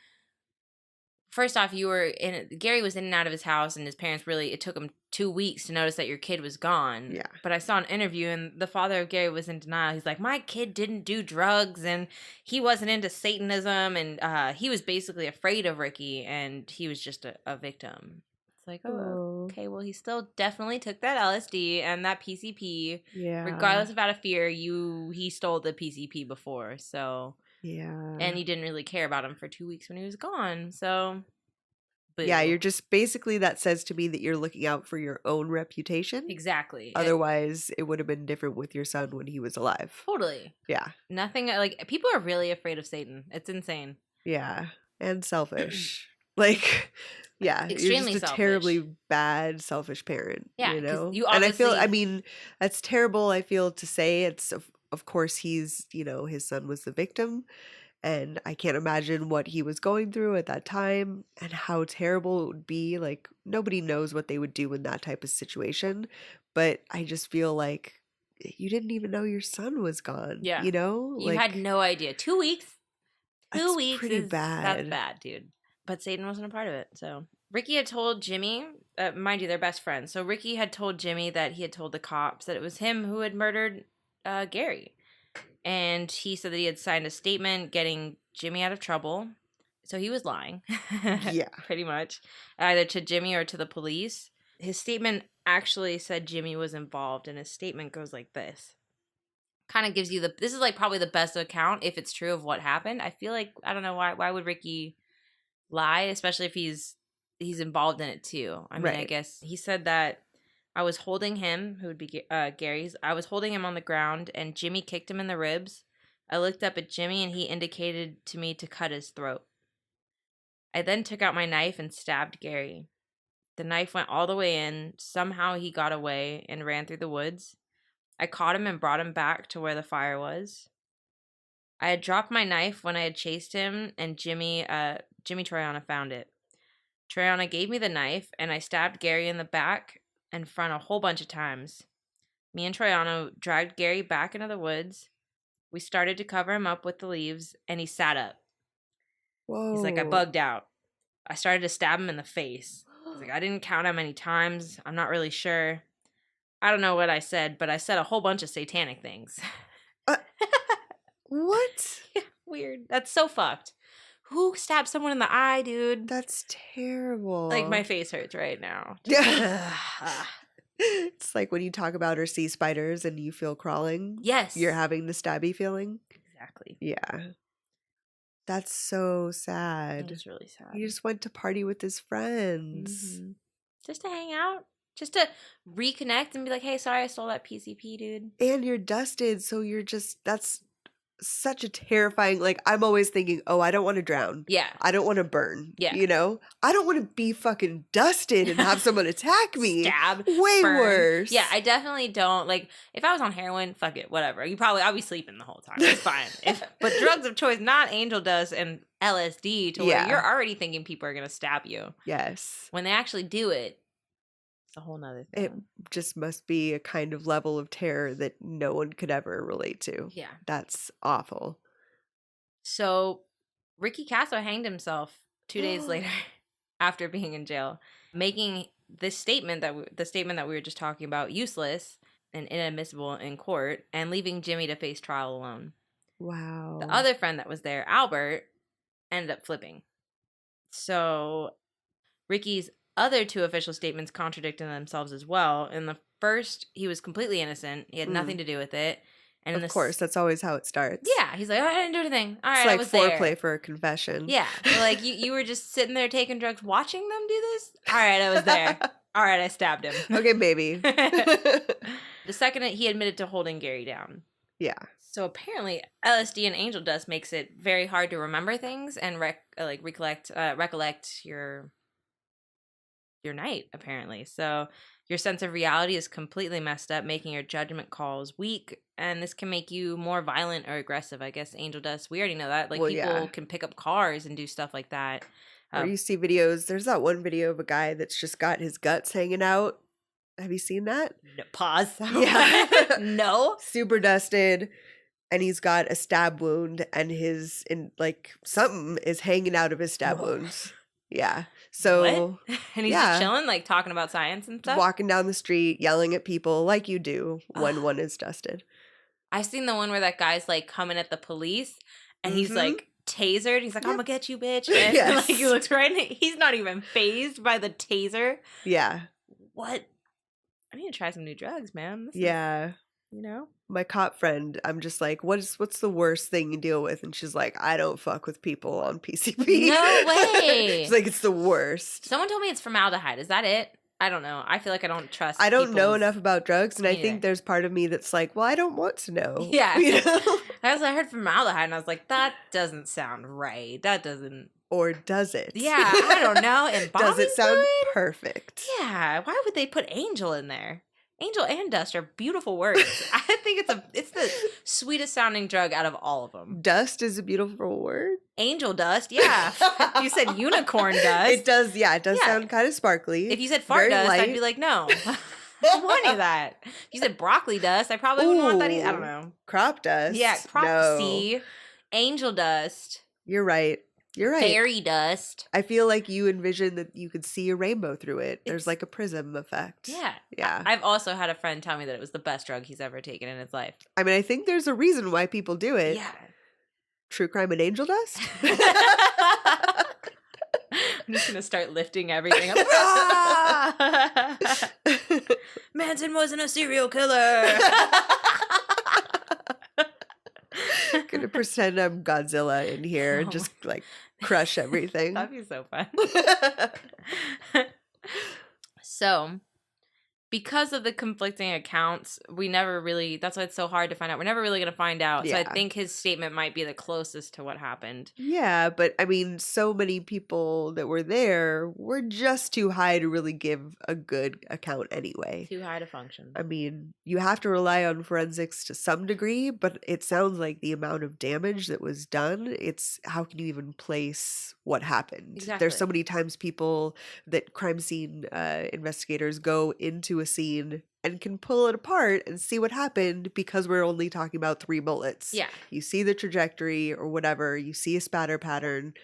first off, Gary was in and out of his house and his parents it took him 2 weeks to notice that your kid was gone. Yeah. But I saw an interview and the father of Gary was in denial. He's like, my kid didn't do drugs and he wasn't into Satanism and he was basically afraid of Ricky and he was just a victim. It's like, oh, okay, well, he still definitely took that LSD and that PCP. Yeah. Regardless of out of fear, he stole the PCP before, so. Yeah. And you didn't really care about him for 2 weeks when he was gone, so. Boo. Yeah, you're just basically, that says to me that you're looking out for your own reputation. Exactly. Otherwise, it would have been different with your son when he was alive. Totally. Yeah. Nothing, like, people are really afraid of Satan. It's insane. Yeah. And selfish. Like, yeah. Extremely you're just a terribly bad, selfish parent. Yeah. You know? You and I feel, that's terrible, I feel, to say. It's, of course, his son was the victim. And I can't imagine what he was going through at that time and how terrible it would be. Like, nobody knows what they would do in that type of situation. But I just feel like you didn't even know your son was gone. Yeah. You know? You had no idea. 2 weeks? 2 weeks pretty bad. That's bad, dude. But Satan wasn't a part of it, so. Ricky had told Jimmy, mind you, they're best friends. So Ricky had told Jimmy that he had told the cops that it was him who had murdered Gary. And he said that he had signed a statement getting Jimmy out of trouble. So he was lying. Yeah. Pretty much. Either to Jimmy or to the police. His statement actually said Jimmy was involved, and his statement goes like this. Kind of gives you this is like probably the best account, if it's true, of what happened. I feel like, I don't know, why would Ricky lie, especially if he's involved in it too. I mean, I Right. guess he said that I was holding him, who would be Gary's. I was holding him on the ground, and Jimmy kicked him in the ribs. I looked up at Jimmy, and he indicated to me to cut his throat. I then took out my knife and stabbed Gary. The knife went all the way in. Somehow he got away and ran through the woods. I caught him and brought him back to where the fire was. I had dropped my knife when I had chased him, and Jimmy Troiano found it. Troiano gave me the knife, and I stabbed Gary in the back and front a whole bunch of times. Me and Troiano dragged Gary back into the woods. We started to cover him up with the leaves, and he sat up. Whoa. He's like, I bugged out. I started to stab him in the face. He's like, I didn't count how many times. I'm not really sure. I don't know what I said, but I said a whole bunch of satanic things. What? Yeah, weird. That's so fucked. Who stabbed someone in the eye, dude? That's terrible. Like, my face hurts right now. Yeah. It's like when you talk about or see spiders and you feel crawling. Yes. You're having the stabby feeling. Exactly. Yeah. That's so sad. It's really sad. He just went to party with his friends. Mhm. Just to hang out. Just to reconnect and be like, hey, sorry I stole that PCP, dude. And you're dusted, so you're just, that's such a terrifying, like, I'm always thinking, oh, I don't want to drown. Yeah. I don't want to burn. Yeah. You know? I don't want to be fucking dusted and have someone attack me. Stab. Way burn. worse. Yeah, I definitely don't. Like, if I was on heroin, fuck it, whatever. I'll be sleeping the whole time. It's fine. But drugs of choice, not angel dust and LSD, to where you're already thinking people are going to stab you. Yes. When they actually do it, it's a whole nother thing. It just must be a kind of level of terror that no one could ever relate to. Yeah. That's awful. So Ricky Kasso hanged himself 2 days later after being in jail, making this statement the statement that we were just talking about useless and inadmissible in court, and leaving Jimmy to face trial alone. Wow. The other friend that was there, Albert, ended up flipping. So Ricky's other two official statements contradicted themselves as well. In the first, he was completely innocent. He had nothing to do with it. And of course, that's always how it starts. Yeah, he's like, oh, I didn't do anything. All right, it's like I was foreplay there. for a confession. Yeah, like you were just sitting there taking drugs, watching them do this. All right, I was there. All right, I stabbed him. Okay, baby. The second, he admitted to holding Gary down. Yeah. So apparently, LSD and angel dust makes it very hard to remember things and recollect your night, apparently. So your sense of reality is completely messed up, making your judgment calls weak, and this can make you more violent or aggressive. I guess angel dust, we already know that. Like, people can pick up cars and do stuff like that. Or you see videos, there's that one video of a guy that's just got his guts hanging out. Have you seen that? No, pause. Yeah. No. Super dusted, and he's got a stab wound, and something is hanging out of his stab wounds. Yeah. So what? And he's just chilling, like talking about science and stuff. Walking down the street, yelling at people like you do when one is dusted. I've seen the one where that guy's like coming at the police, and he's like tasered. He's like, I'm gonna get you, bitch. And like, he looks right in it. He's not even phased by the taser. Yeah. What? I need to try some new drugs, man. This is, you know? My cop friend, I'm just like, what's the worst thing you deal with? And she's like, I don't fuck with people on PCP. No way. She's like, it's the worst. Someone told me it's formaldehyde. Is that it? I don't know. I feel like I don't trust. I don't know enough about drugs, and I think either. There's part of me that's like, well, I don't want to know. Yeah. You know? I heard formaldehyde, and I was like, that doesn't sound right. That doesn't. Or does it? Yeah, I don't know. And does it sound perfect? Yeah. Why would they put angel in there? Angel and dust are beautiful words. I think it's the sweetest sounding drug out of all of them. Dust is a beautiful word. Angel dust, yeah. If you said unicorn dust. It does, yeah. It does sound kind of sparkly. If you said fart dust, light. I'd be like, no. I want you that. If you said broccoli dust, I probably wouldn't want that either. I don't know. Crop dust. Yeah, see, angel dust. You're right. You're right. Fairy dust. I feel like you envision that you could see a rainbow through it. There's like a prism effect. Yeah. Yeah. I've also had a friend tell me that it was the best drug he's ever taken in his life. I mean, I think there's a reason why people do it. Yeah. True crime and angel dust? I'm just going to start lifting everything up. Ah! Manson wasn't a serial killer. Gonna pretend I'm Godzilla in here and just like crush everything. That'd be so fun. So, because of the conflicting accounts, we never really, that's why it's so hard to find out. We're never really going to find out. So I think his statement might be the closest to what happened. Yeah, but I mean, so many people that were there were just too high to really give a good account anyway. Too high to function. I mean, you have to rely on forensics to some degree, but it sounds like the amount of damage that was done, it's how can you even place what happened? Exactly. There's so many times people that crime scene investigators go into a scene and can pull it apart and see what happened because we're only talking about 3 bullets. Yeah. You see the trajectory or whatever, you see a spatter pattern,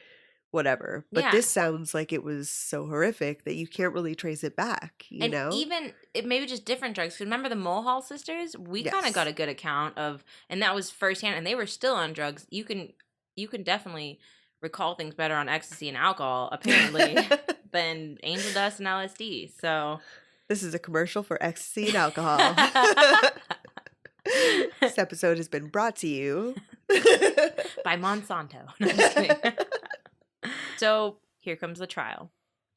whatever. But this sounds like it was so horrific that you can't really trace it back, you know? Even, it maybe just different drugs. Because remember the Mulhall sisters? We kind of got a good account of, and that was firsthand, and they were still on drugs. You can definitely recall things better on ecstasy and alcohol, apparently, than angel dust and LSD. So... This is a commercial for ecstasy and alcohol. This episode has been brought to you by Monsanto. No, just kidding. So here comes the trial.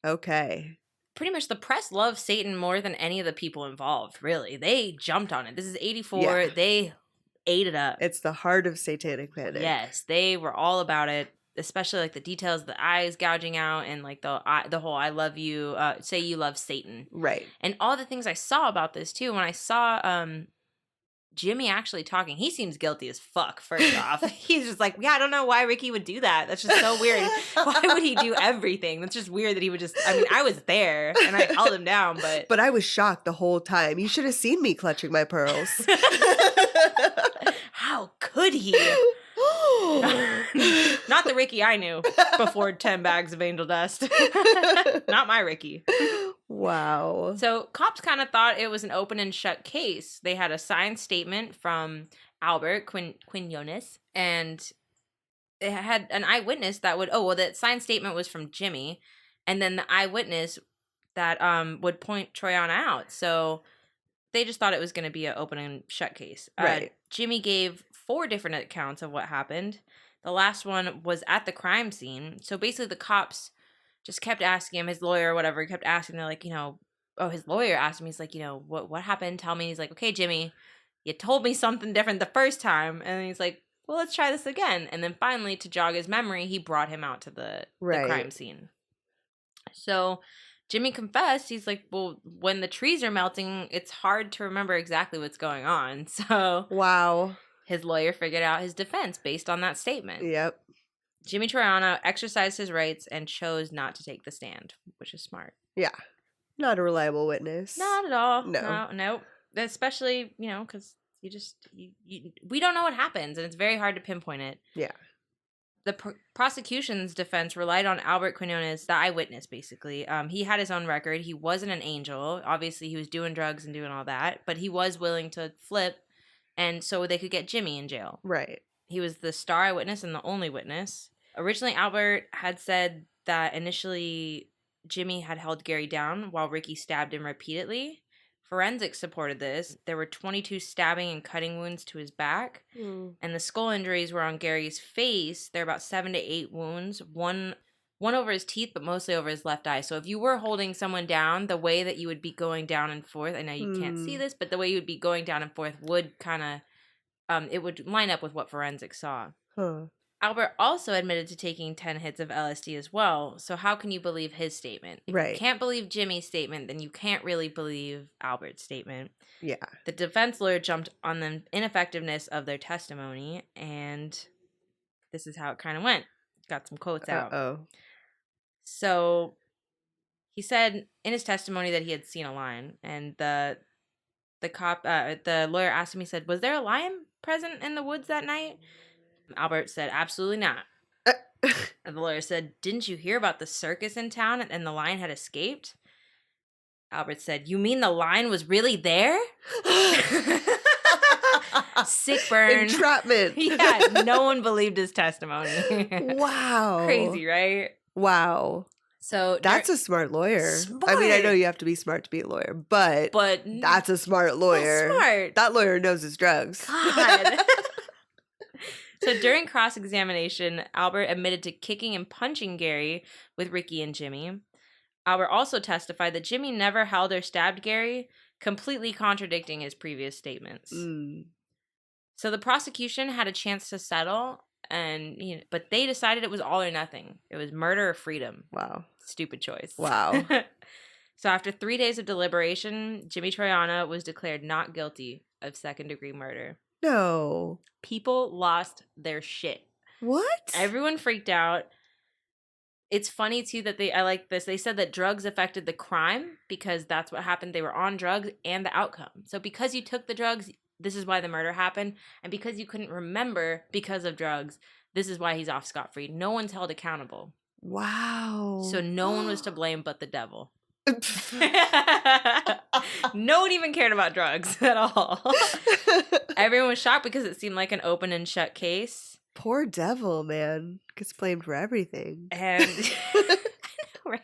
Okay. Pretty much the press loves Satan more than any of the people involved, really. They jumped on it. This is 84. Yeah. They ate it up. It's the heart of satanic panic. Yes, they were all about it. Especially like the details of the eyes gouging out and like the whole I love you, say you love Satan. Right. And all the things I saw about this too, when I saw Jimmy actually talking, he seems guilty as fuck, first off. He's just like, yeah, I don't know why Ricky would do that. That's just so weird. Why would he do everything? That's just weird that he would just, I mean, I was there and I held him down, but. But I was shocked the whole time. You should have seen me clutching my pearls. How could he? Not the Ricky I knew before 10 bags of angel dust. Not my Ricky. Wow. So cops kind of thought it was an open and shut case. They had a signed statement from Albert Quinones, and it had an eyewitness that would, that signed statement was from Jimmy, and then the eyewitness that would point Troyana out. So they just thought it was going to be an open and shut case. Right. Jimmy gave 4 different accounts of what happened. The last one was at the crime scene. So basically the cops just kept asking him, his lawyer or whatever, kept asking, they're like, his lawyer asked him, he's like, what happened? Tell me. He's like, okay, Jimmy, you told me something different the first time. And then he's like, well, let's try this again. And then finally, to jog his memory, he brought him out to the crime scene. So Jimmy confessed, he's like, well, when the trees are melting, it's hard to remember exactly what's going on. So wow. His lawyer figured out his defense based on that statement. Yep. Jimmy Troyana exercised his rights and chose not to take the stand, which is smart. Yeah. Not a reliable witness. Not at all. No. No. Especially, because we don't know what happens, and it's very hard to pinpoint it. Yeah. The prosecution's defense relied on Albert Quinones, the eyewitness, basically. He had his own record. He wasn't an angel. Obviously, he was doing drugs and doing all that, but he was willing to flip, and so they could get Jimmy in jail. Right. He was the star eyewitness and the only witness. Originally, Albert had said that initially Jimmy had held Gary down while Ricky stabbed him repeatedly. Forensics supported this. There were 22 stabbing and cutting wounds to his back, and the skull injuries were on Gary's face. There were about 7 to 8 wounds, one over his teeth, but mostly over his left eye. So if you were holding someone down, the way that you would be going down and forth, I know you can't see this, but the way you would be going down and forth would kind of, it would line up with what forensics saw. Huh. Albert also admitted to taking 10 hits of LSD as well. So how can you believe his statement? If you can't believe Jimmy's statement, then you can't really believe Albert's statement. Yeah. The defense lawyer jumped on the ineffectiveness of their testimony, and this is how it kind of went. Got some quotes out. Uh-oh. So he said in his testimony that he had seen a lion, and the lawyer asked him, he said, was there a lion present in the woods that night? Albert said, absolutely not. And the lawyer said, didn't you hear about the circus in town and the lion had escaped? Albert said, you mean the lion was really there? Sick burn. Entrapment. Yeah, no one believed his testimony. Wow. Crazy, right? Wow. So That's a smart lawyer. Smart. I mean, I know you have to be smart to be a lawyer, but that's a smart lawyer. That's smart. That lawyer knows his drugs. God. So during cross-examination, Albert admitted to kicking and punching Gary with Ricky and Jimmy. Albert also testified that Jimmy never held or stabbed Gary, completely contradicting his previous statements. So the prosecution had a chance to settle, but they decided it was all or nothing. It was murder or freedom. Wow. Stupid choice. Wow. So after 3 days of deliberation, Jimmy Troiano was declared not guilty of second-degree murder. No. People lost their shit. What? Everyone freaked out. It's funny, too, that I like this. They said that drugs affected the crime because that's what happened. They were on drugs and the outcome. So because you took the drugs, this is why the murder happened. And because you couldn't remember because of drugs, this is why he's off scot-free. No one's held accountable. Wow. So no one was to blame but the devil. No one even cared about drugs at all. Everyone was shocked because it seemed like an open and shut case. Poor devil, man. Gets blamed for everything. And I know, right?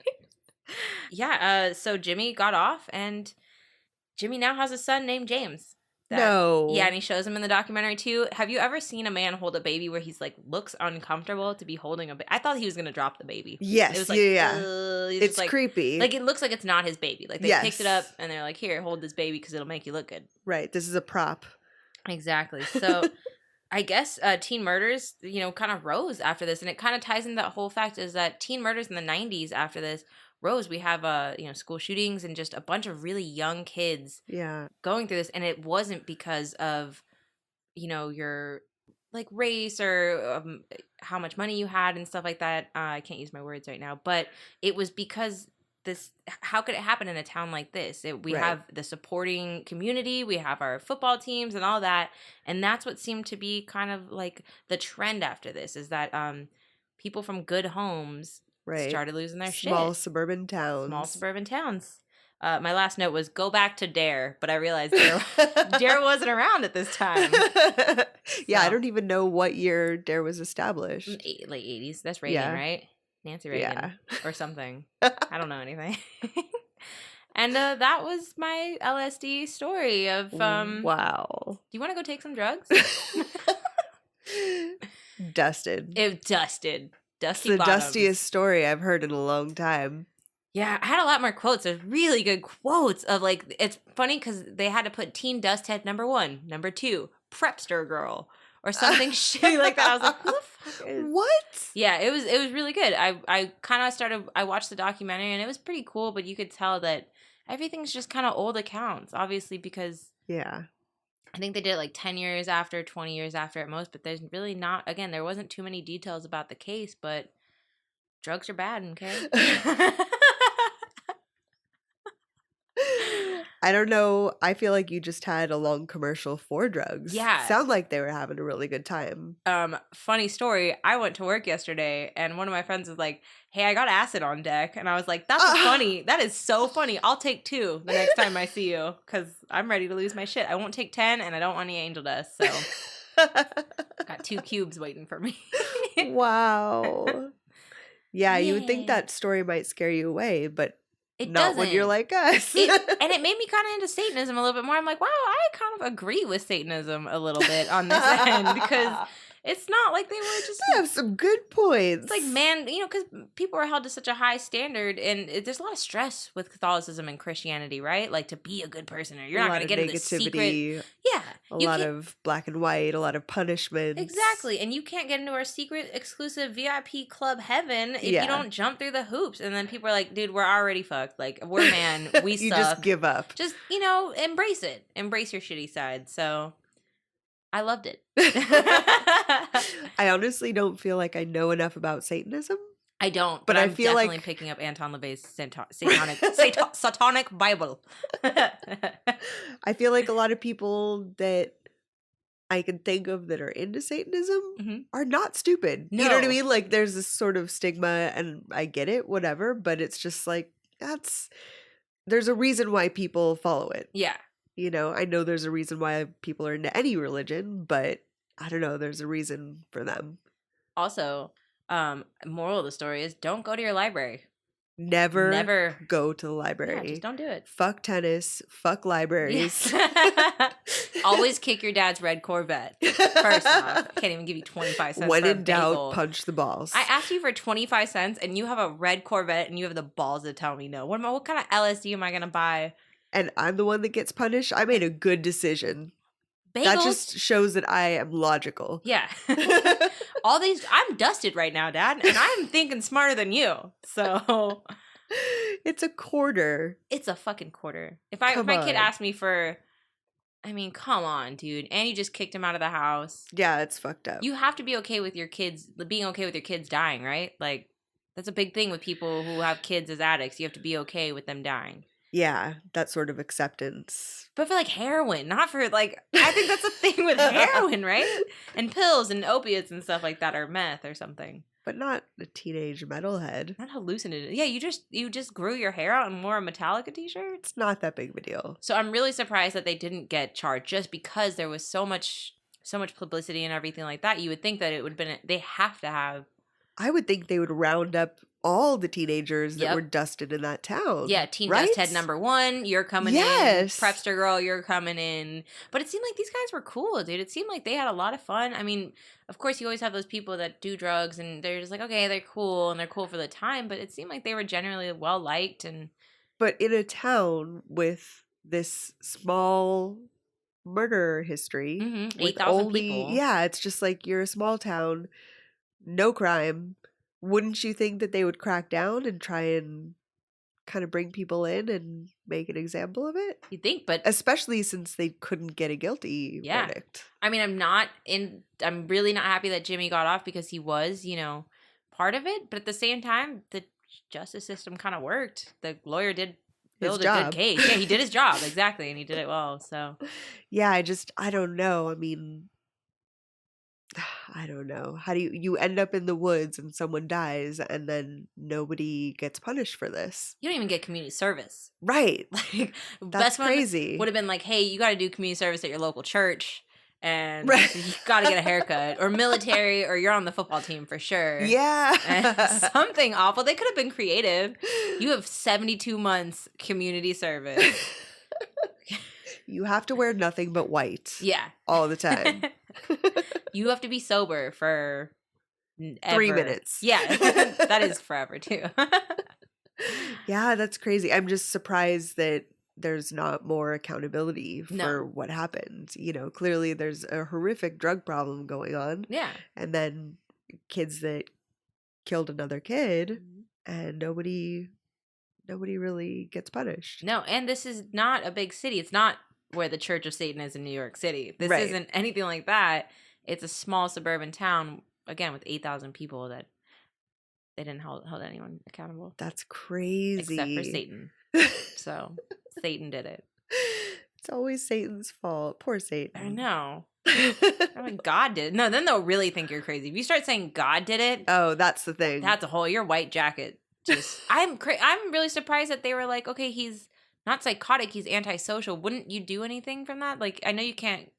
Yeah, so Jimmy got off, and Jimmy now has a son named James. No. Yeah, and he shows him in the documentary too. Have you ever seen a man hold a baby where he's like looks uncomfortable to be holding a baby? I thought he was gonna drop the baby. Yes, it was like, it's like, creepy. Like it looks like it's not his baby. Like they picked it up and they're like, "Here, hold this baby because it'll make you look good." Right. This is a prop. Exactly. So I guess teen murders, kind of rose after this, and it kind of ties into that whole fact is that teen murders in the 90s after this rose. We have school shootings and just a bunch of really young kids going through this, and it wasn't because of your like race or how much money you had and stuff like that. I can't use my words right now, but it was because how could it happen in a town like this? We have the supporting community, we have our football teams and all that, and that's what seemed to be kind of like the trend after this is that people from good homes started losing their shit. Small suburban towns. My last note was go back to Dare, but I realized Dare wasn't around at this time. Yeah, I don't even know what year Dare was established. Late 80s. That's Reagan, right? Nancy Reagan or something. I don't know anything. And that was my LSD story of wow. Do you want to go take some drugs? Dusted. Dusty It's the bottoms. dustiest story I've heard in a long time. Yeah, I had a lot more quotes. There's really good quotes of like, it's funny because they had to put teen dust head number 1, number 2, prepster girl, or something shitty like that. I was like, who the fuck is... What? Yeah, it was really good. I watched the documentary and it was pretty cool, but you could tell that everything's just kind of old accounts, obviously, because I think they did it like 10 years after, 20 years after at most, but there's really not, again, there wasn't too many details about the case, but drugs are bad, okay? I don't know. I feel like you just had a long commercial for drugs. Yeah. Sound like they were having a really good time. Funny story. I went to work yesterday and one of my friends was like, "Hey, I got acid on deck." And I was like, "That's funny. That is so funny. I'll take 2 the next time I see you because I'm ready to lose my shit. I won't take 10 and I don't want any angel dust." So got 2 cubes waiting for me. Wow. Yeah, you would think that story might scare you away, but it not doesn't. when you're like us. And it made me kind of into Satanism a little bit more. I'm like, wow, I kind of agree with Satanism a little bit on this end because it's not like they were just... They have some good points. It's like, man, because people are held to such a high standard and there's a lot of stress with Catholicism and Christianity, right? Like to be a good person or you're not going to get into the secret... Yeah. A lot of black and white, a lot of punishments. Exactly. And you can't get into our secret, exclusive VIP club heaven if you don't jump through the hoops. And then people are like, dude, we're already fucked. Like, we're man. We you suck. Just give up. Just, embrace it. Embrace your shitty side. So, I loved it. I honestly don't feel like I know enough about Satanism. I don't, but I'm I feel definitely like picking up Anton LaVey's satanic Bible. I feel like a lot of people that I can think of that are into Satanism are not stupid. No. You know what I mean? Like there's this sort of stigma and I get it, whatever, but it's just like there's a reason why people follow it. Yeah. You know, I know there's a reason why people are into any religion, but I don't know, there's a reason for them. Also, moral of the story is don't go to your library. Never go to the Yeah, library. just don't do it. Fuck tennis. Fuck libraries. Yes. Always kick your dad's red Corvette. First off, I can't even give you 25 cents When for a in doubt, bagel. punch the balls. I asked you for 25 cents and you have a red Corvette and you have the balls to tell me no. What kind of LSD am I going to buy? And I'm the one that gets punished. I made a good decision. Bagels? That just shows that I am logical. Yeah. All these, I'm dusted right now, Dad, and I'm thinking smarter than you. So It's a quarter. it's a fucking quarter. If my kid asked me for, I mean, come on, dude. And you just kicked him out of the house. Yeah, it's fucked up. You have to be okay with your kids, being okay with your kids dying, right? Like, that's a big thing with people who have kids as addicts. You have to be okay with them dying. Yeah, that sort of acceptance. But for like heroin, not for like, I think that's a thing with heroin, right? And pills and opiates and stuff like that, or meth or something. But not a teenage metalhead. Not hallucinated. Yeah, you just grew your hair out and wore a Metallica t-shirt. It's not that big of a deal. So I'm really surprised that they didn't get charged just because there was so much publicity and everything like that. You would think that it would have been, they have to have. I would think they would round up all the teenagers that Yep. were dusted in that town. Yeah, Teen right? Dust Head #1, you're coming in. Yes. Prepster Girl, you're coming in. But it seemed like these guys were cool, dude. It seemed like they had a lot of fun. I mean, of course, you always have those people that do drugs and they're just like, okay, they're cool and they're cool for the time. But it seemed like they were generally well liked. And But in a town with this small murder history, with 8,000 only people. yeah, it's just like you're a small town, no crime. Wouldn't you think that they would crack down and try and kind of bring people in and make an example of it? You think, but Especially since they couldn't get a guilty Yeah. verdict. I mean, I'm really not happy that Jimmy got off because he was, part of it. But at the same time, the justice system kind of worked. The lawyer did build a job. good case. Yeah, he did his job. Exactly. And he did it well. So Yeah, I don't know. I mean, I don't know. How do you end up in the woods and someone dies and then nobody gets punished for this? you don't even get community service. Right. Like, That's best one crazy. would have been like, hey, you got to do community service at your local church. And Right. you got to get a haircut or military or you're on the football team for sure. Yeah. And something awful. They could have been creative. You have 72 months community service. You have to wear nothing but white Yeah. all the time. You have to be sober for 3 minutes. Yeah. That is forever too. Yeah, that's crazy. I'm just surprised that there's not more accountability for No. what happened. Clearly there's a horrific drug problem going on. Yeah. And then kids that killed another kid and nobody really gets punished. No, and this is not a big city. It's not where the Church of Satan is in New York City. This Right. isn't anything like that. It's a small suburban town, again, with 8,000 people that they didn't hold anyone accountable. That's crazy. Except for Satan. So Satan did it. It's always Satan's fault. Poor Satan. I know. I mean, God did it. No, then they'll really think you're crazy. If you start saying God did it, Oh, that's the thing. that's a whole, your white jacket. Just, I'm really surprised that they were like, okay, he's not psychotic, he's antisocial. Wouldn't you do anything from that? Like, I know you can't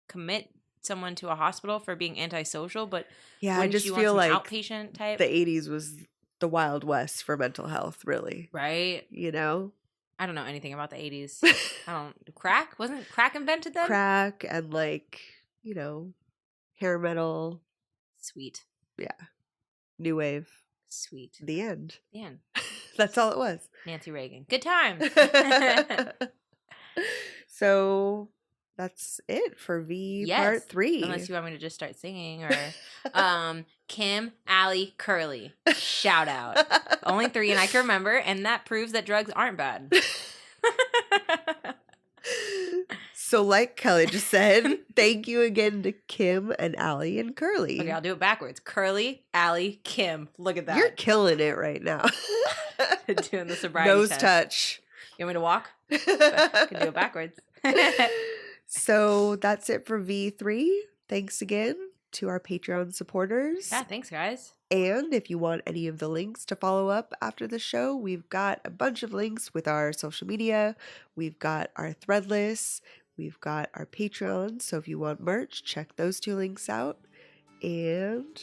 commit someone to a hospital for being antisocial, but Yeah, I wouldn't just you feel want like some outpatient type? the 80s was the Wild West for mental health, really. Right? I don't know anything about the 80s. Crack? Wasn't crack invented then? Crack and hair metal, Sweet. new wave. Sweet. The end. Man, That's all it was. Nancy Reagan. Good times. So that's it for V Yes, Part 3. Unless you want me to just start singing or Kim, Allie, Curly. Shout out. Only 3 and I can remember, and that proves that drugs aren't bad. So like Kelly just said, thank you again to Kim and Allie and Curly. Okay, I'll do it backwards. Curly, Allie, Kim. Look at that. You're killing it right now. Doing the sobriety Nose test. touch. You want me to walk? I can do it backwards. So that's it for V3. Thanks again to our Patreon supporters. Yeah, thanks, guys. And if you want any of the links to follow up after the show, we've got a bunch of links with our social media. We've got our Threadless. We've got our Patreon. So if you want merch, check those 2 links out. And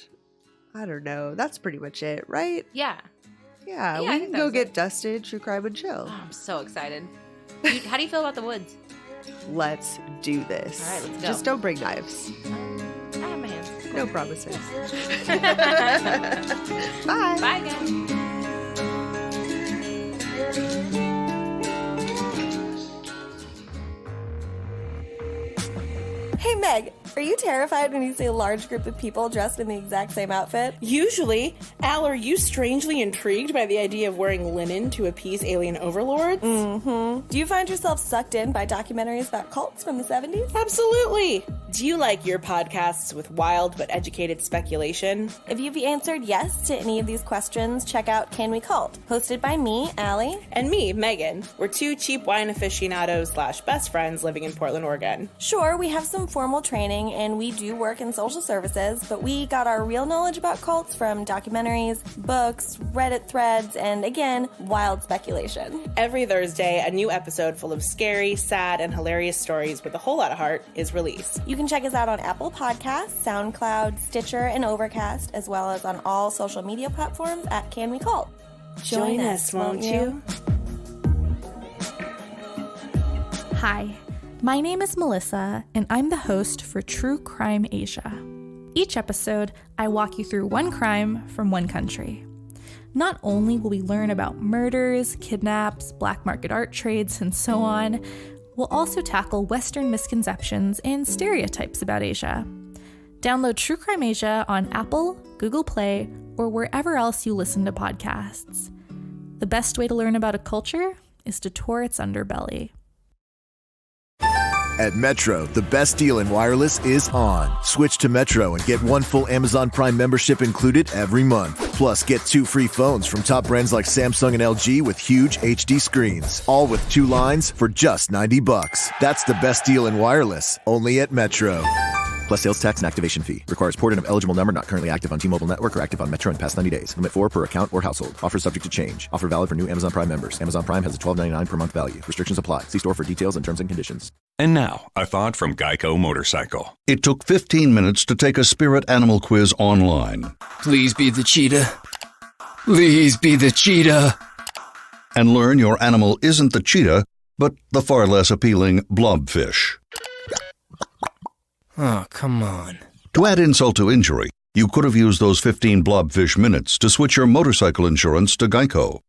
I don't know. That's pretty much it, right? Yeah. Yeah, I we think can that go was get it. dusted, true crime, and chill. Oh, I'm so excited. How do you feel about the woods? Let's do this. All right, let's go. Just don't bring knives. I have my hands. No promises. Bye. Bye, guys. Hey Meg, are you terrified when you see a large group of people dressed in the exact same outfit? Usually. Al, are you strangely intrigued by the idea of wearing linen to appease alien overlords? Mm-hmm. Do you find yourself sucked in by documentaries about cults from the 70s? Absolutely. Do you like your podcasts with wild but educated speculation? If you've answered yes to any of these questions, check out Can We Cult, hosted by me, Allie. And me, Megan. We're 2 cheap wine aficionados / best friends living in Portland, Oregon. Sure, we have some formal training and we do work in social services, but we got our real knowledge about cults from documentaries, books, Reddit threads, and again, wild speculation. Every Thursday, a new episode full of scary, sad, and hilarious stories with a whole lot of heart is released. You can check us out on Apple Podcasts, SoundCloud, Stitcher, and Overcast, as well as on all social media platforms at Can We Cult. Join us, won't you? Hi, my name is Melissa, and I'm the host for True Crime Asia. Each episode, I walk you through one crime from one country. Not only will we learn about murders, kidnaps, black market art trades, and so on, we'll also tackle Western misconceptions and stereotypes about Asia. Download True Crime Asia on Apple, Google Play, or wherever else you listen to podcasts. The best way to learn about a culture is to tour its underbelly. At Metro, the best deal in wireless is on. Switch to Metro and get 1 full Amazon Prime membership included every month. Plus, get 2 free phones from top brands like Samsung and LG with huge HD screens. All with 2 lines for just $90. That's the best deal in wireless, only at Metro. Plus sales tax and activation fee. Requires port-in of eligible number not currently active on T-Mobile network or active on Metro in past 90 days. Limit 4 per account or household. Offer subject to change. Offer valid for new Amazon Prime members. Amazon Prime has a $12.99 per month value. Restrictions apply. See store for details and terms and conditions. And now, a thought from Geico Motorcycle. It took 15 minutes to take a spirit animal quiz online. Please be the cheetah. Please be the cheetah. And learn your animal isn't the cheetah, but the far less appealing blobfish. Oh, come on. To add insult to injury, you could have used those 15 blobfish minutes to switch your motorcycle insurance to Geico.